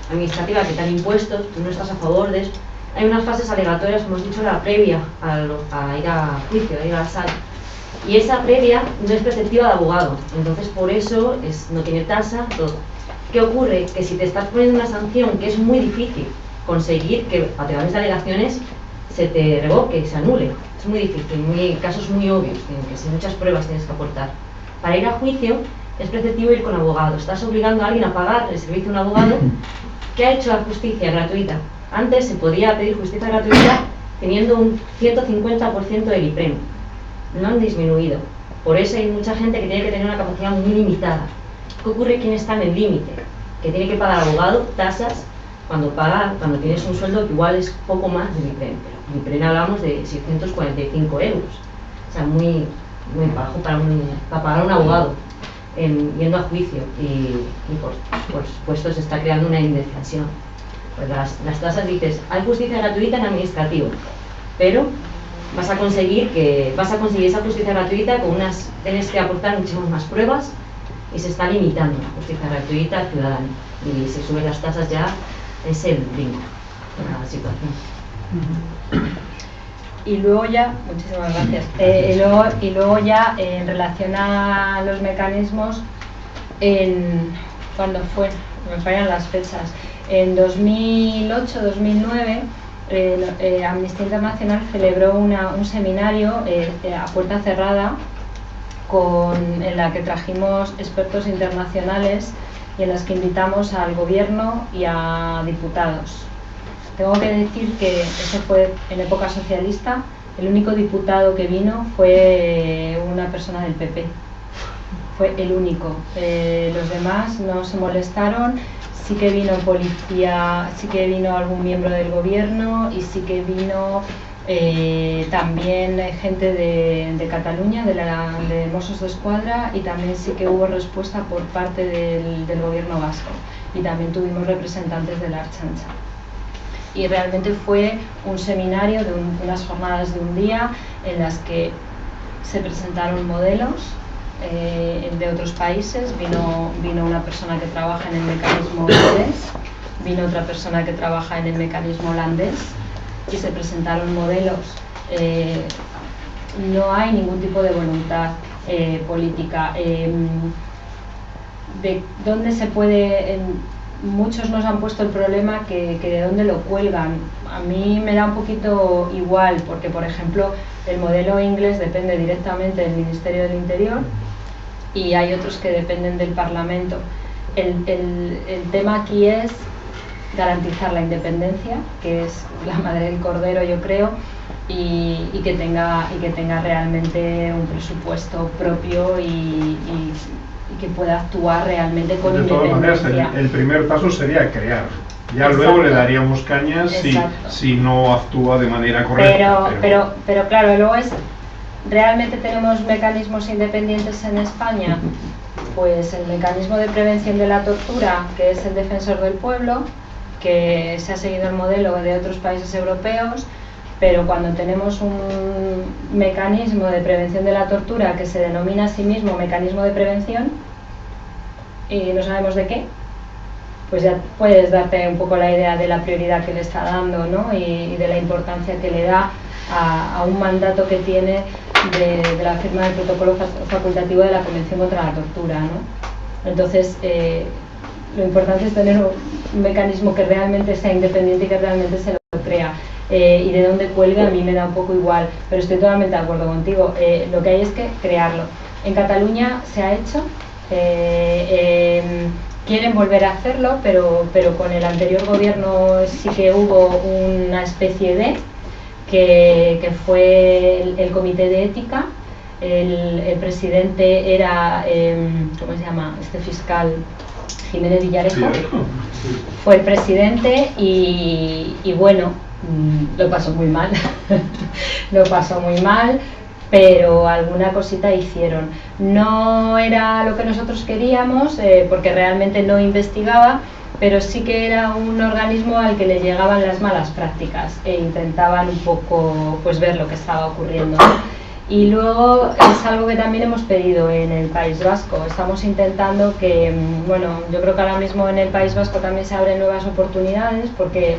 administrativa que te han impuesto, tú no estás a favor de eso. Hay unas fases alegatorias, como hemos dicho, la previa a ir a juicio, a ir al SAT. Y esa previa no es preceptiva de abogado, entonces por eso no tiene tasa, todo. ¿Qué ocurre? Que si te estás poniendo una sanción que es muy difícil conseguir que a través de alegaciones se te revoque, se anule, es muy difícil, casos muy obvios, que muchas pruebas tienes que aportar. Para ir a juicio es preceptivo ir con abogado, estás obligando a alguien a pagar el servicio de un abogado que ha hecho la justicia gratuita. Antes se podía pedir justicia gratuita teniendo un 150% del IPREM. No han disminuido. Por eso hay mucha gente que tiene que tener una capacidad muy limitada. ¿Qué ocurre? ¿Quién está en el límite? Que tiene que pagar abogado, tasas, cuando tienes un sueldo que igual es poco más del IPREM. Pero en IPREM hablamos de 645 euros. O sea, muy bajo para pagar a un abogado yendo a juicio. Y por supuesto se está creando una indefensión. Pues las tasas, dices, hay justicia gratuita en administrativo, pero vas a conseguir esa justicia gratuita tienes que aportar muchísimas más pruebas y se está limitando la justicia gratuita al ciudadano. Y si suben las tasas ya es el brinco de la situación. Y luego ya, muchísimas gracias. Y luego ya en relación a los mecanismos, ¿cuándo fue? Me fallan las fechas. En 2008-2009 Amnistía Internacional celebró un seminario a puerta cerrada en la que trajimos expertos internacionales y en las que invitamos al gobierno y a diputados. Tengo que decir que eso fue en época socialista. El único diputado que vino fue una persona del PP. Fue el único. Los demás no se molestaron. Sí que vino policía, sí que vino algún miembro del gobierno y sí que vino también gente de Cataluña, de Mossos d'Esquadra, y también sí que hubo respuesta por parte del gobierno vasco. Y también tuvimos representantes de la Ertzaintza. Y realmente fue un seminario de unas jornadas de un día en las que se presentaron modelos de otros países. Vino una persona que trabaja en el mecanismo inglés, vino otra persona que trabaja en el mecanismo holandés y se presentaron modelos. No hay ningún tipo de voluntad política. De dónde se puede... Muchos nos han puesto el problema que de dónde lo cuelgan. A mí me da un poquito igual, porque por ejemplo el modelo inglés depende directamente del Ministerio del Interior y hay otros que dependen del Parlamento. El tema aquí es garantizar la independencia, que es la madre del cordero, yo creo, y que tenga realmente un presupuesto propio y que pueda actuar realmente con independencia. De todas maneras, el primer paso sería crear. Ya Exacto. Luego le daríamos cañas si no actúa de manera correcta. Pero claro, luego ¿realmente tenemos mecanismos independientes en España? Pues el mecanismo de prevención de la tortura, que es el Defensor del Pueblo, que se ha seguido el modelo de otros países europeos, pero cuando tenemos un mecanismo de prevención de la tortura que se denomina a sí mismo mecanismo de prevención y no sabemos de qué, pues ya puedes darte un poco la idea de la prioridad que le está dando, ¿no? y de la importancia que le da a un mandato que tiene de la firma del protocolo facultativo de la Convención contra la Tortura, ¿no? Entonces, lo importante es tener un mecanismo que realmente sea independiente y que realmente se lo crea. Y de dónde cuelga a mí me da un poco igual, pero estoy totalmente de acuerdo contigo. Lo que hay es que crearlo. En Cataluña se ha hecho, quieren volver a hacerlo, pero con el anterior gobierno sí que hubo una especie de que fue el comité de ética. El presidente era, ¿cómo se llama? Este fiscal Jiménez Villarejo. Fue el presidente y bueno, lo pasó muy mal. Lo pasó muy mal, pero alguna cosita hicieron. No era lo que nosotros queríamos, porque realmente no investigaba, pero sí que era un organismo al que le llegaban las malas prácticas e intentaban un poco pues ver lo que estaba ocurriendo. Y luego es algo que también hemos pedido en el País Vasco. Estamos intentando que, bueno, yo creo que ahora mismo en el País Vasco también se abren nuevas oportunidades porque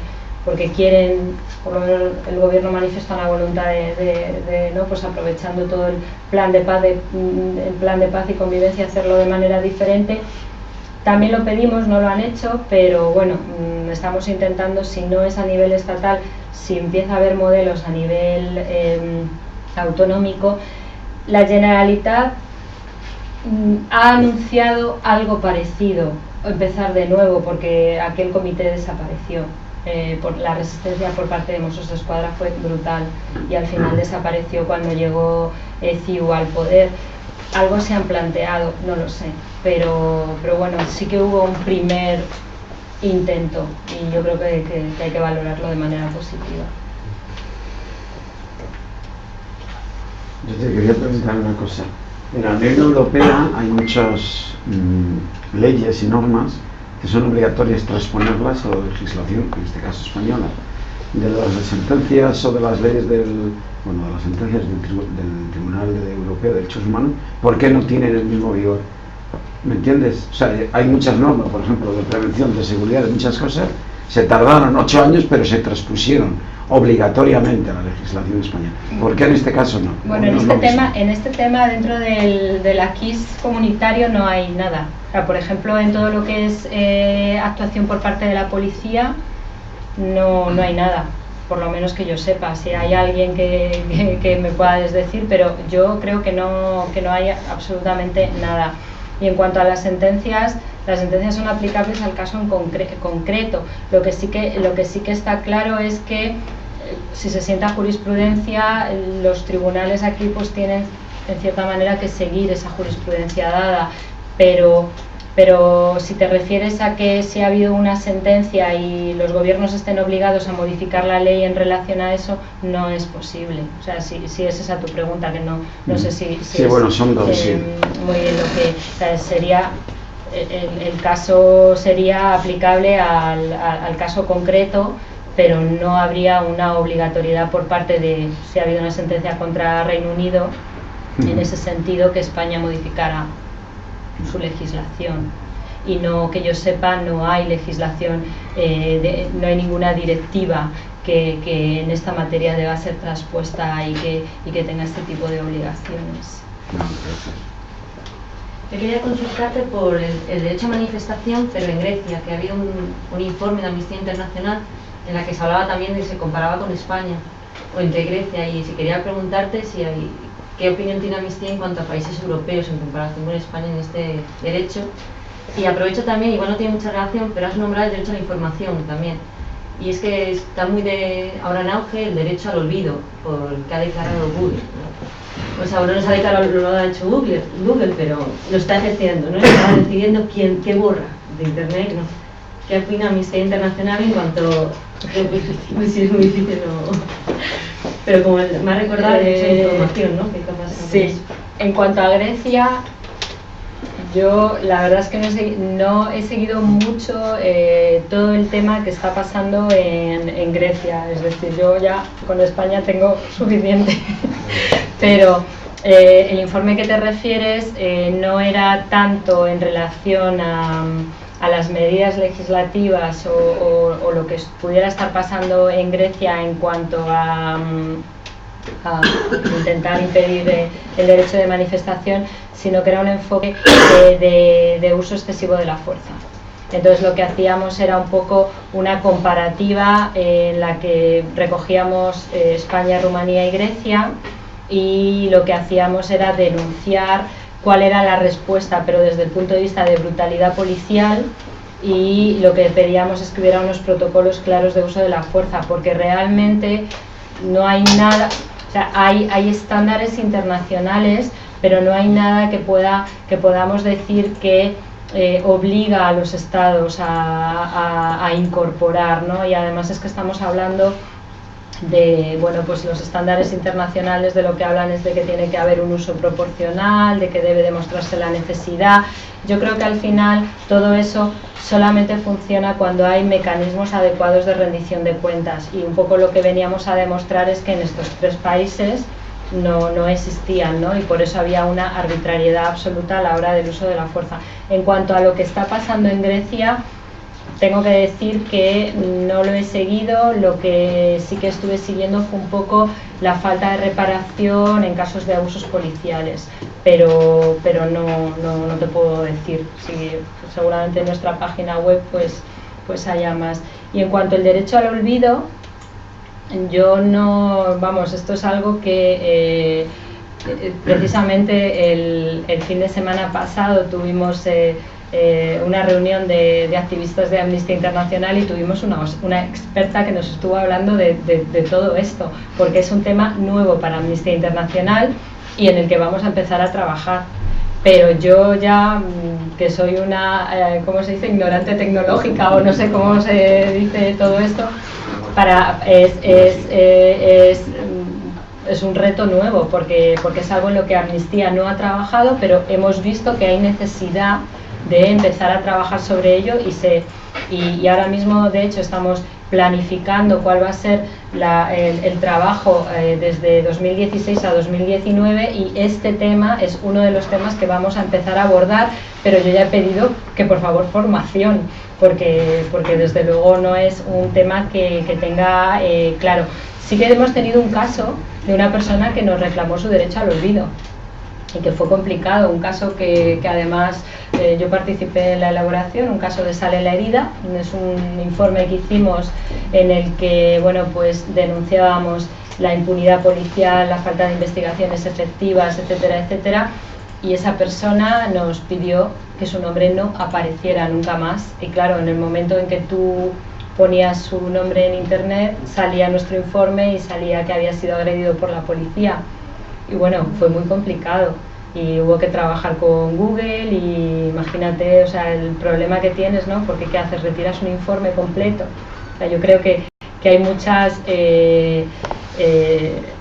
quieren, por lo menos el gobierno manifiesta una voluntad de ¿no? Pues aprovechando todo el plan de paz y convivencia, hacerlo de manera diferente. También lo pedimos, no lo han hecho, pero bueno, estamos intentando, si no es a nivel estatal, si empieza a haber modelos a nivel autonómico. La Generalitat ha anunciado algo parecido, empezar de nuevo, porque aquel comité desapareció. Por la resistencia por parte de Mossos d'Esquadra fue brutal y al final desapareció cuando llegó CiU al poder. Algo se han planteado, no lo sé, pero bueno, sí que hubo un primer intento y yo creo que hay que valorarlo de manera positiva. Yo te quería preguntar una cosa. En la Unión Europea hay muchas leyes y normas que son obligatorias transponerlas a la legislación, en este caso española. De las sentencias o de las leyes de las sentencias del Tribunal Europeo de Derechos Humanos, ¿por qué no tienen el mismo vigor? ¿Me entiendes? O sea, hay muchas normas, por ejemplo, de prevención, de seguridad, de muchas cosas, se tardaron 8 años, pero se transpusieron obligatoriamente a la legislación española. ¿Por qué en este caso no? Bueno, en este tema dentro del acquis comunitario no hay nada. O sea, por ejemplo, en todo lo que es actuación por parte de la policía no hay nada, por lo menos que yo sepa. Si hay alguien que me pueda decir, pero yo creo que no hay absolutamente nada. Y en cuanto a las sentencias son aplicables al caso en concreto. Lo que sí que está claro es que si se sienta jurisprudencia, los tribunales aquí pues tienen en cierta manera que seguir esa jurisprudencia dada, pero si te refieres a que si ha habido una sentencia y los gobiernos estén obligados a modificar la ley en relación a eso, no es posible. O sea, si es esa tu pregunta, que no sé si sí, bueno, son dos, sí. Muy bien, lo que o sea, sería el caso sería aplicable al caso concreto, pero no habría una obligatoriedad por parte de, si ha habido una sentencia contra Reino Unido, en ese sentido, que España modificara su legislación. Y no, que yo sepa, no hay legislación, no hay ninguna directiva que en esta materia deba ser traspuesta y que tenga este tipo de obligaciones. Yo quería consultarte por el derecho a manifestación, pero en Grecia, que había un informe de Amnistía Internacional en la que se hablaba también de que se comparaba con España o entre Grecia, y si quería preguntarte qué opinión tiene Amnistía en cuanto a países europeos en comparación con España en este derecho. Y aprovecho también, igual no tiene mucha relación, pero has nombrado el derecho a la información también. Y es que está muy ahora en auge el derecho al olvido, por que ha declarado Google, ¿no? Pues ahora no se ha declarado, lo ha hecho Google, pero lo está ejerciendo, ¿no? Está decidiendo qué borra de Internet, ¿no? ¿Qué opina Amnistía Internacional en cuanto pues sí, es muy difícil, ¿no? Pero como me ha recordado el derecho a la información, ¿no? ¿Qué pasa? Sí, en cuanto a Grecia, yo la verdad es que no he seguido mucho todo el tema que está pasando en Grecia. Es decir, yo ya con España tengo suficiente. Pero el informe que te refieres no era tanto en relación a las medidas legislativas o lo que pudiera estar pasando en Grecia en cuanto a intentar impedir el derecho de manifestación, sino que era un enfoque de uso excesivo de la fuerza. Entonces lo que hacíamos era un poco una comparativa en la que recogíamos España, Rumanía y Grecia, y lo que hacíamos era denunciar cuál era la respuesta, pero desde el punto de vista de brutalidad policial, y lo que pedíamos es que hubiera unos protocolos claros de uso de la fuerza, porque realmente no hay nada, o sea, hay estándares internacionales, pero no hay nada que podamos decir que obliga a los estados a incorporar, ¿no? Y además es que estamos hablando de, bueno, pues los estándares internacionales de lo que hablan es de que tiene que haber un uso proporcional, de que debe demostrarse la necesidad. Yo creo que al final todo eso solamente funciona cuando hay mecanismos adecuados de rendición de cuentas, y un poco lo que veníamos a demostrar es que en estos 3 países no existían, ¿no? Y por eso había una arbitrariedad absoluta a la hora del uso de la fuerza. En cuanto a lo que está pasando en Grecia, tengo que decir que no lo he seguido. Lo que sí que estuve siguiendo fue un poco la falta de reparación en casos de abusos policiales, pero no te puedo decir. Sí, seguramente en nuestra página web pues haya más. Y en cuanto al derecho al olvido, yo no, vamos, esto es algo que precisamente el fin de semana pasado tuvimos una reunión de activistas de Amnistía Internacional y tuvimos una experta que nos estuvo hablando de todo esto, porque es un tema nuevo para Amnistía Internacional y en el que vamos a empezar a trabajar. Pero yo ya, que soy una, ¿cómo se dice?, ignorante tecnológica, o no sé cómo se dice todo esto, es un reto nuevo, porque es algo en lo que Amnistía no ha trabajado, pero hemos visto que hay necesidad de empezar a trabajar sobre ello y ahora mismo, de hecho, estamos planificando cuál va a ser el trabajo desde 2016 a 2019, y este tema es uno de los temas que vamos a empezar a abordar, pero yo ya he pedido que por favor formación, porque desde luego no es un tema que tenga claro. Sí que hemos tenido un caso de una persona que nos reclamó su derecho al olvido y que fue complicado, un caso que además yo participé en la elaboración, un caso de Sal en la herida. Es un informe que hicimos en el que, bueno, pues denunciábamos la impunidad policial, la falta de investigaciones efectivas, etcétera, etcétera, y esa persona nos pidió que su nombre no apareciera nunca más. Y claro, en el momento en que tú ponías su nombre en internet, salía nuestro informe y salía que había sido agredido por la policía. Y bueno, fue muy complicado y hubo que trabajar con Google, y imagínate, o sea, el problema que tienes, ¿no? Porque ¿qué haces? Retiras un informe completo. O sea, yo creo que hay muchas,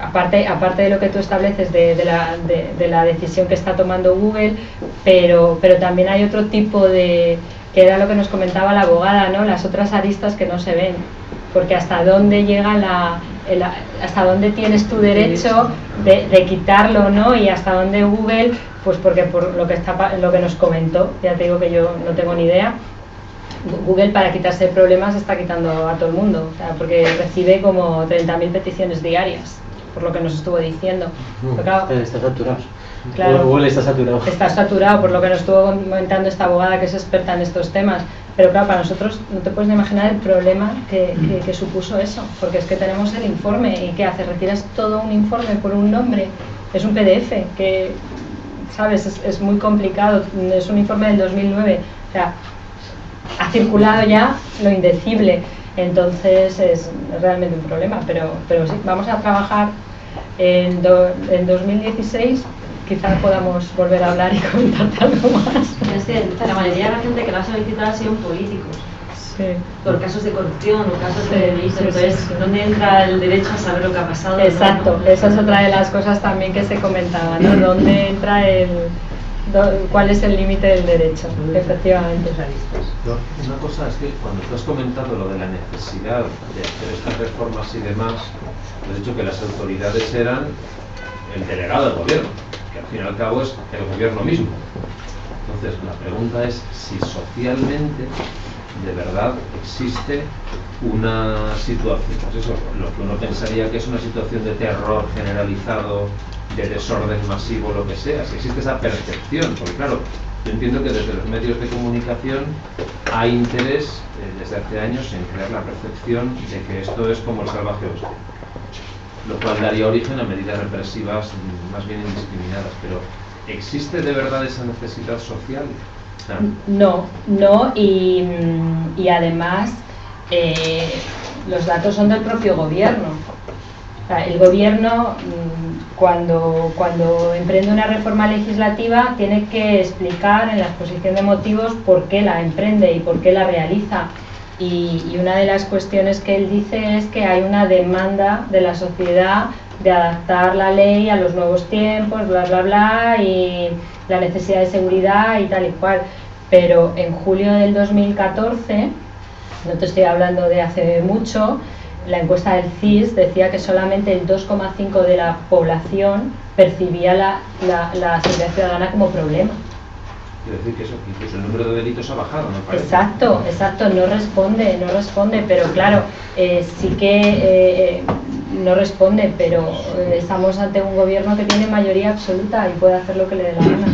aparte de lo que tú estableces de la decisión que está tomando Google, pero también hay otro tipo que era lo que nos comentaba la abogada, ¿no? Las otras aristas que no se ven, porque hasta dónde llega hasta dónde tienes tu derecho de quitarlo, ¿no? Y hasta dónde Google, pues porque por lo que nos comentó, ya te digo que yo no tengo ni idea, Google para quitarse problemas está quitando a todo el mundo, o sea, porque recibe como 30.000 peticiones diarias, por lo que nos estuvo diciendo. Claro, está saturado. Claro, Google está saturado. Está saturado, por lo que nos estuvo comentando esta abogada que es experta en estos temas. Pero claro, para nosotros no te puedes imaginar el problema que supuso eso, porque es que tenemos el informe y ¿qué haces? Retiras todo un informe por un nombre, es un PDF que, ¿sabes? Es muy complicado, es un informe del 2009, o sea, ha circulado ya lo indecible, entonces es realmente un problema, pero sí, vamos a trabajar en 2016. Quizás podamos volver a hablar y comentarte algo más. Es que la mayoría de la gente que la ha solicitado ha sido políticos. Sí. Por casos de corrupción o casos de delito. Entonces, ¿dónde entra el derecho a saber lo que ha pasado? Exacto, ¿no? Esa es otra de las cosas también que se comentaba, ¿no? ¿Dónde entra cuál es el límite del derecho? Efectivamente. Una cosa es que cuando tú has comentado lo de la necesidad de hacer estas reformas y demás, has dicho que las autoridades eran el delegado del gobierno, que al fin y al cabo es el gobierno mismo. Entonces la pregunta es si socialmente de verdad existe una situación, pues eso, lo que uno pensaría que es una situación de terror generalizado, de desorden masivo, lo que sea, si existe esa percepción, porque claro, yo entiendo que desde los medios de comunicación hay interés desde hace años en crear la percepción de que esto es como el salvaje oeste, lo cual daría origen a medidas represivas más bien indiscriminadas. Pero ¿existe de verdad esa necesidad social? No, y además los datos son del propio gobierno. O sea, el gobierno cuando emprende una reforma legislativa tiene que explicar en la exposición de motivos por qué la emprende y por qué la realiza. Y una de las cuestiones que él dice es que hay una demanda de la sociedad de adaptar la ley a los nuevos tiempos, bla, bla, bla, y la necesidad de seguridad y tal y cual. Pero en julio del 2014, no te estoy hablando de hace mucho, la encuesta del CIS decía que solamente el 2,5% de la población percibía la seguridad ciudadana como problema. Quiero decir que eso, incluso el número de delitos ha bajado, ¿no parece? Exacto, no responde, pero claro, sí que no responde, pero estamos ante un gobierno que tiene mayoría absoluta y puede hacer lo que le dé la gana.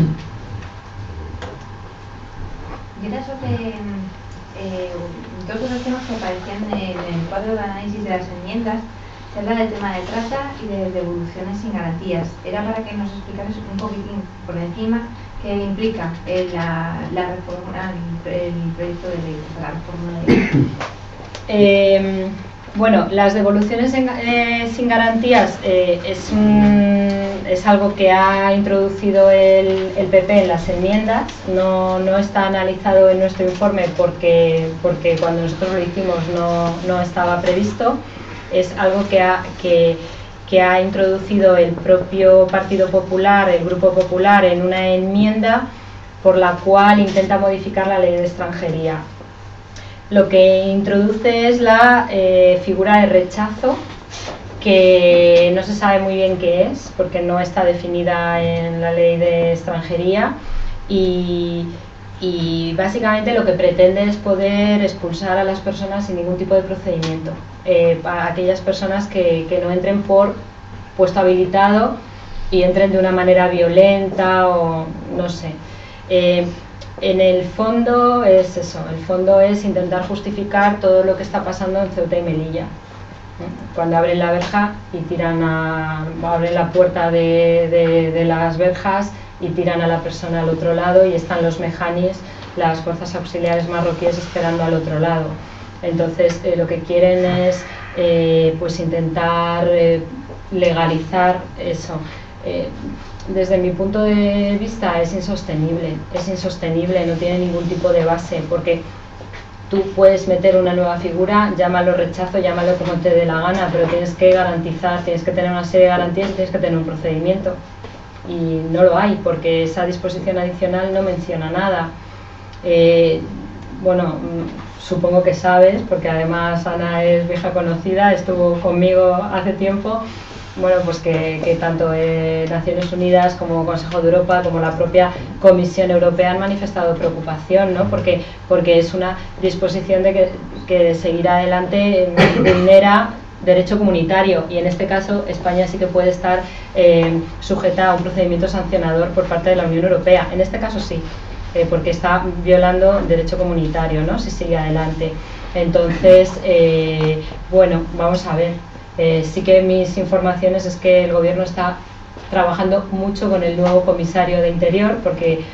Yo era sobre dos de los temas que aparecían en el cuadro de análisis de las enmiendas. Se habla del tema de trata y de devoluciones sin garantías. Era para que nos explicaras un poquitín por encima qué implica la reforma, el proyecto de ley, la reforma de ley. Bueno, las devoluciones sin garantías es algo que ha introducido el PP en las enmiendas. No está analizado en nuestro informe porque cuando nosotros lo hicimos no estaba previsto. Es algo que ha introducido el propio Partido Popular, el Grupo Popular, en una enmienda por la cual intenta modificar la ley de extranjería. Lo que introduce es la figura de rechazo, que no se sabe muy bien qué es, porque no está definida en la ley de extranjería, y básicamente lo que pretende es poder expulsar a las personas sin ningún tipo de procedimiento, para aquellas personas que no entren por puesto habilitado y entren de una manera violenta o no sé. En el fondo es eso, el fondo es intentar justificar todo lo que está pasando en Ceuta y Melilla. Cuando abren la verja y abren la puerta de las verjas y tiran a la persona al otro lado, y están los mejanis, las fuerzas auxiliares marroquíes, esperando al otro lado. Entonces lo que quieren es pues intentar legalizar eso. Desde mi punto de vista es insostenible, no tiene ningún tipo de base, porque tú puedes meter una nueva figura, llámalo rechazo, llámalo como te dé la gana, pero tienes que garantizar, tienes que tener una serie de garantías y tienes que tener un procedimiento. Y no lo hay, porque esa disposición adicional no menciona nada. Bueno, supongo que sabes, porque además Ana es vieja conocida, estuvo conmigo hace tiempo. Bueno, pues que tanto Naciones Unidas como Consejo de Europa como la propia Comisión Europea han manifestado preocupación, ¿no? Porque es una disposición de que seguir adelante vulnera derecho comunitario, y en este caso España sí que puede estar sujeta a un procedimiento sancionador por parte de la Unión Europea. En este caso sí, porque está violando derecho comunitario, ¿no? Si sigue adelante. Entonces, bueno, vamos a ver. Sí que mis informaciones es que el gobierno está trabajando mucho con el nuevo comisario de Interior, porque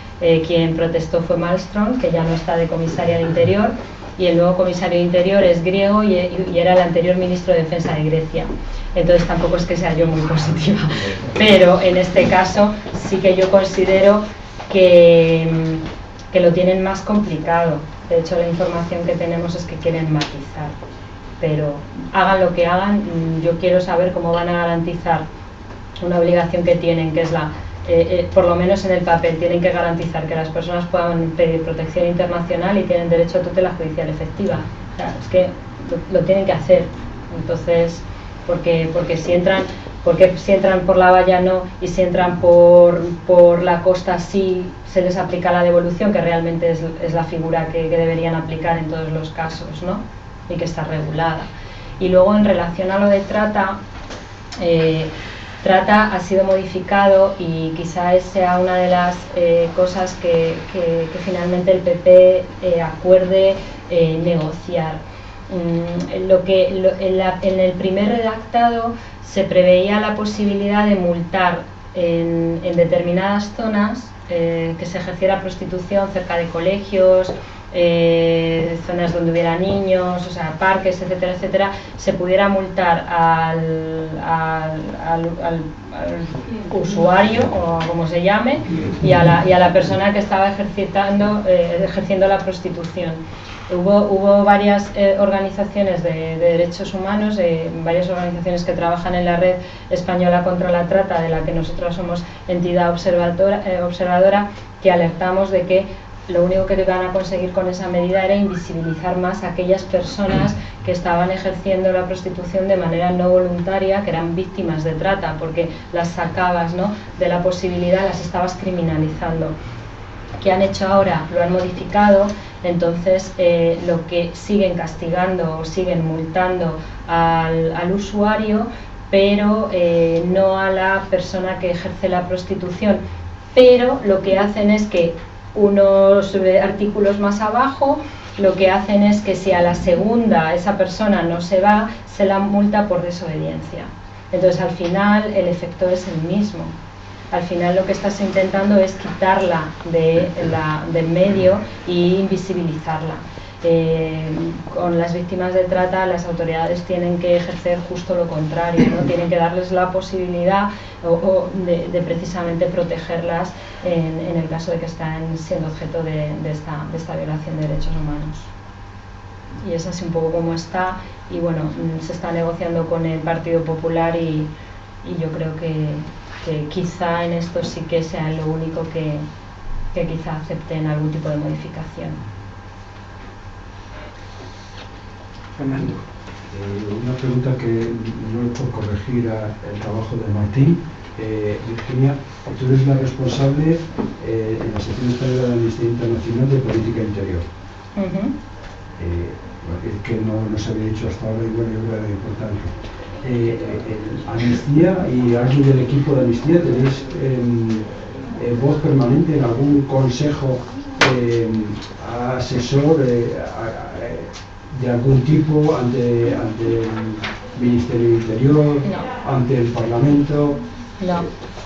quien protestó fue Malmström, que ya no está de comisaria de Interior, y el nuevo comisario de Interior es griego y era el anterior ministro de Defensa de Grecia. Entonces tampoco es que sea yo muy positiva, pero en este caso sí que yo considero que lo tienen más complicado. De hecho, la información que tenemos es que quieren matizar. Pero hagan lo que hagan, yo quiero saber cómo van a garantizar una obligación que tienen, que es por lo menos en el papel, tienen que garantizar que las personas puedan pedir protección internacional y tienen derecho a tutela judicial efectiva. O sea, es que lo tienen que hacer. Entonces, porque si entran por la valla no, y si entran por la costa sí se les aplica la devolución, que realmente es la figura que deberían aplicar en todos los casos, ¿no? Y que está regulada. Y luego, en relación a lo de trata, trata ha sido modificado, y quizás sea una de las cosas que finalmente el PP acuerde negociar. En el primer redactado se preveía la posibilidad de multar en determinadas zonas que se ejerciera prostitución cerca de colegios, zonas donde hubiera niños, o sea, parques, etcétera, etcétera, se pudiera multar al usuario, o como se llame, y a la persona que estaba ejerciendo la prostitución. Hubo varias organizaciones de derechos humanos, varias organizaciones que trabajan en la Red Española contra la Trata, de la que nosotros somos entidad observadora, que alertamos de que lo único que iban a conseguir con esa medida era invisibilizar más a aquellas personas que estaban ejerciendo la prostitución de manera no voluntaria, que eran víctimas de trata, porque las sacabas, ¿no?, de la posibilidad, las estabas criminalizando. ¿Qué han hecho ahora? Lo han modificado, entonces lo que siguen castigando o siguen multando al usuario, pero no a la persona que ejerce la prostitución. Pero lo que hacen es que unos artículos más abajo, lo que hacen es que si a la segunda esa persona no se va, se la multa por desobediencia. Entonces al final el efecto es el mismo. Al final lo que estás intentando es quitarla del medio y invisibilizarla. Con las víctimas de trata las autoridades tienen que ejercer justo lo contrario, ¿no? Tienen que darles la posibilidad de precisamente protegerlas en el caso de que están siendo objeto de esta violación de derechos humanos. Y es así un poco como está, y bueno, se está negociando con el Partido Popular y yo creo que quizá en esto sí que sea lo único que quizá acepten algún tipo de modificación. Fernando, una pregunta que no es por corregir el trabajo de Martín. Virginia, tú eres la responsable en la sección española de la Amnistía Internacional de Política Interior. Es que no se había dicho hasta ahora y bueno, yo creo que es importante. Amnistía y alguien del equipo de Amnistía, ¿tenéis voz permanente en algún consejo asesor de algún tipo ante el Ministerio del Interior, no, ante el Parlamento?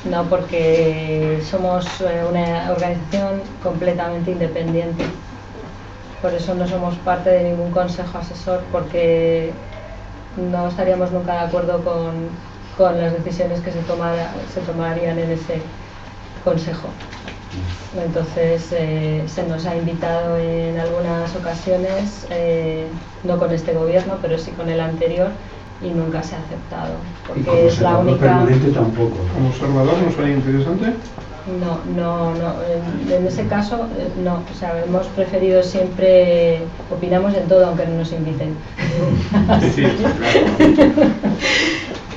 No, porque somos una organización completamente independiente. Por eso no somos parte de ningún consejo asesor, porque no estaríamos nunca de acuerdo con las decisiones que se tomarían en ese consejo. Entonces se nos ha invitado en algunas ocasiones, no con este gobierno, pero sí con el anterior, y nunca se ha aceptado, porque es la única. Permanente tampoco. ¿Como observador no sería interesante? No, en ese caso no, o sea, hemos preferido siempre, opinamos en todo aunque no nos inviten. Sí, claro.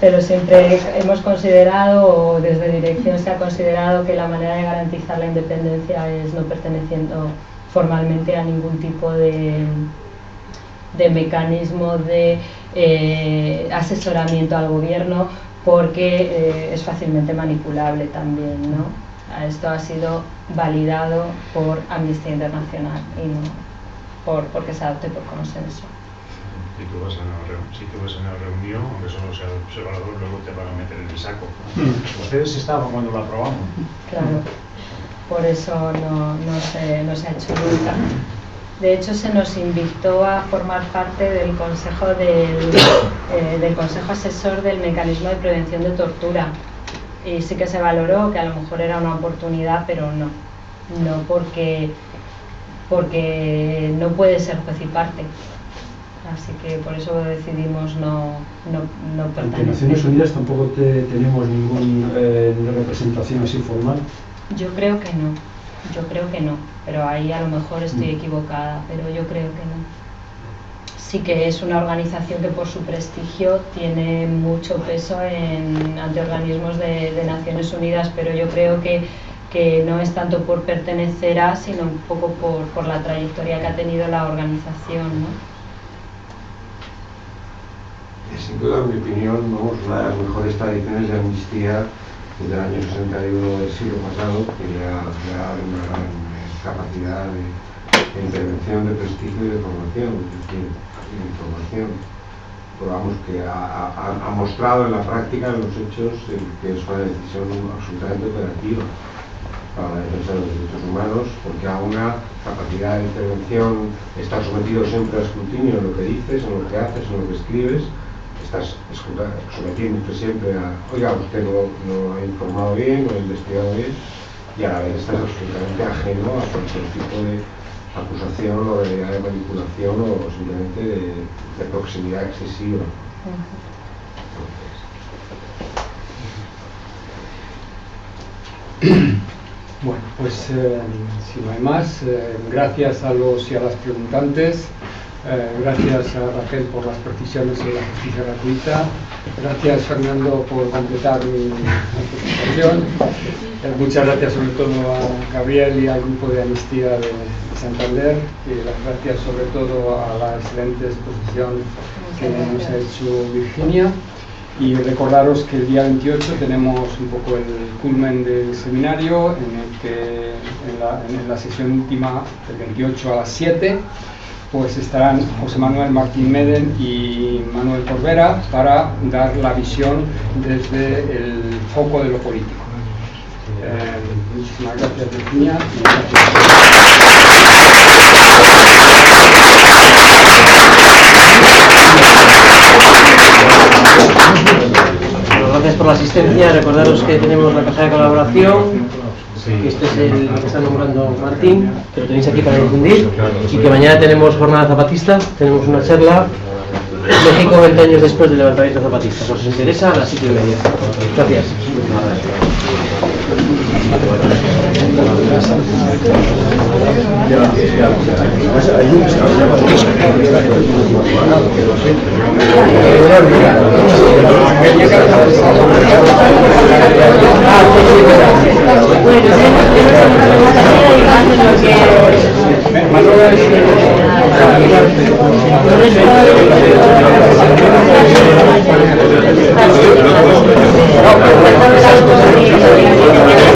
Pero siempre hemos considerado, o desde dirección se ha considerado, que la manera de garantizar la independencia es no perteneciendo formalmente a ningún tipo de mecanismo de asesoramiento al gobierno, porque es fácilmente manipulable también, ¿no? Esto ha sido validado por Amnistía Internacional y no porque se adopte por consenso. Si tú vas a una reunión, aunque solo sea observador, luego te van a meter en el saco. Ustedes estaban cuando lo aprobamos. Claro, por eso no se ha hecho nunca. De hecho, se nos invitó a formar parte del consejo del consejo asesor del mecanismo de prevención de tortura. Y sí que se valoró que a lo mejor era una oportunidad, pero no porque no puede ser juez y parte. Así que por eso decidimos no pertenecer. ¿En Naciones Unidas tampoco tenemos ninguna representación así formal? Yo creo que no, pero ahí a lo mejor estoy equivocada, pero yo creo que no. Sí que es una organización que por su prestigio tiene mucho peso ante organismos de Naciones Unidas, pero yo creo que no es tanto por pertenecer a, sino un poco por la trayectoria que ha tenido la organización, ¿no? Sin duda, en mi opinión, una de las mejores tradiciones de amnistía del año 61 del siglo pasado, que ya una gran capacidad de intervención, de prestigio y de formación, es decir, de información. Pero vamos, que ha mostrado en la práctica, en los hechos, que es una decisión absolutamente operativa para la defensa de los derechos humanos, porque a una capacidad de intervención, estás sometido siempre a escrutinio en lo que dices, en lo que haces, en lo que escribes. Estás sometiéndote siempre a, oiga, usted no ha informado bien, no ha investigado bien, y a la vez estás absolutamente ajeno a cualquier tipo de acusación o de manipulación o simplemente de proximidad excesiva. Bueno, pues si no hay más, gracias a los y a las preguntantes, gracias a Raquel por las precisiones sobre la justicia gratuita, gracias Fernando por completar mi presentación, muchas gracias sobre todo a Gabriel y al grupo de Amnistía de Santander, y las gracias sobre todo a la excelente exposición que nos ha hecho Virginia. Y recordaros que el día 28 tenemos un poco el culmen del seminario, en el que en la sesión última, del 28 a las 7, pues estarán José Manuel Martín Meden y Manuel Corbera para dar la visión desde el foco de lo político. Muchísimas gracias, Virginia. Gracias por la asistencia. Recordaros que tenemos la caja de colaboración, que este es el que está nombrando Martín, que lo tenéis aquí para difundir, y que mañana tenemos jornada zapatista, tenemos una charla México 20 años después del levantamiento zapatista. Si os interesa, a las 7:30. Gracias.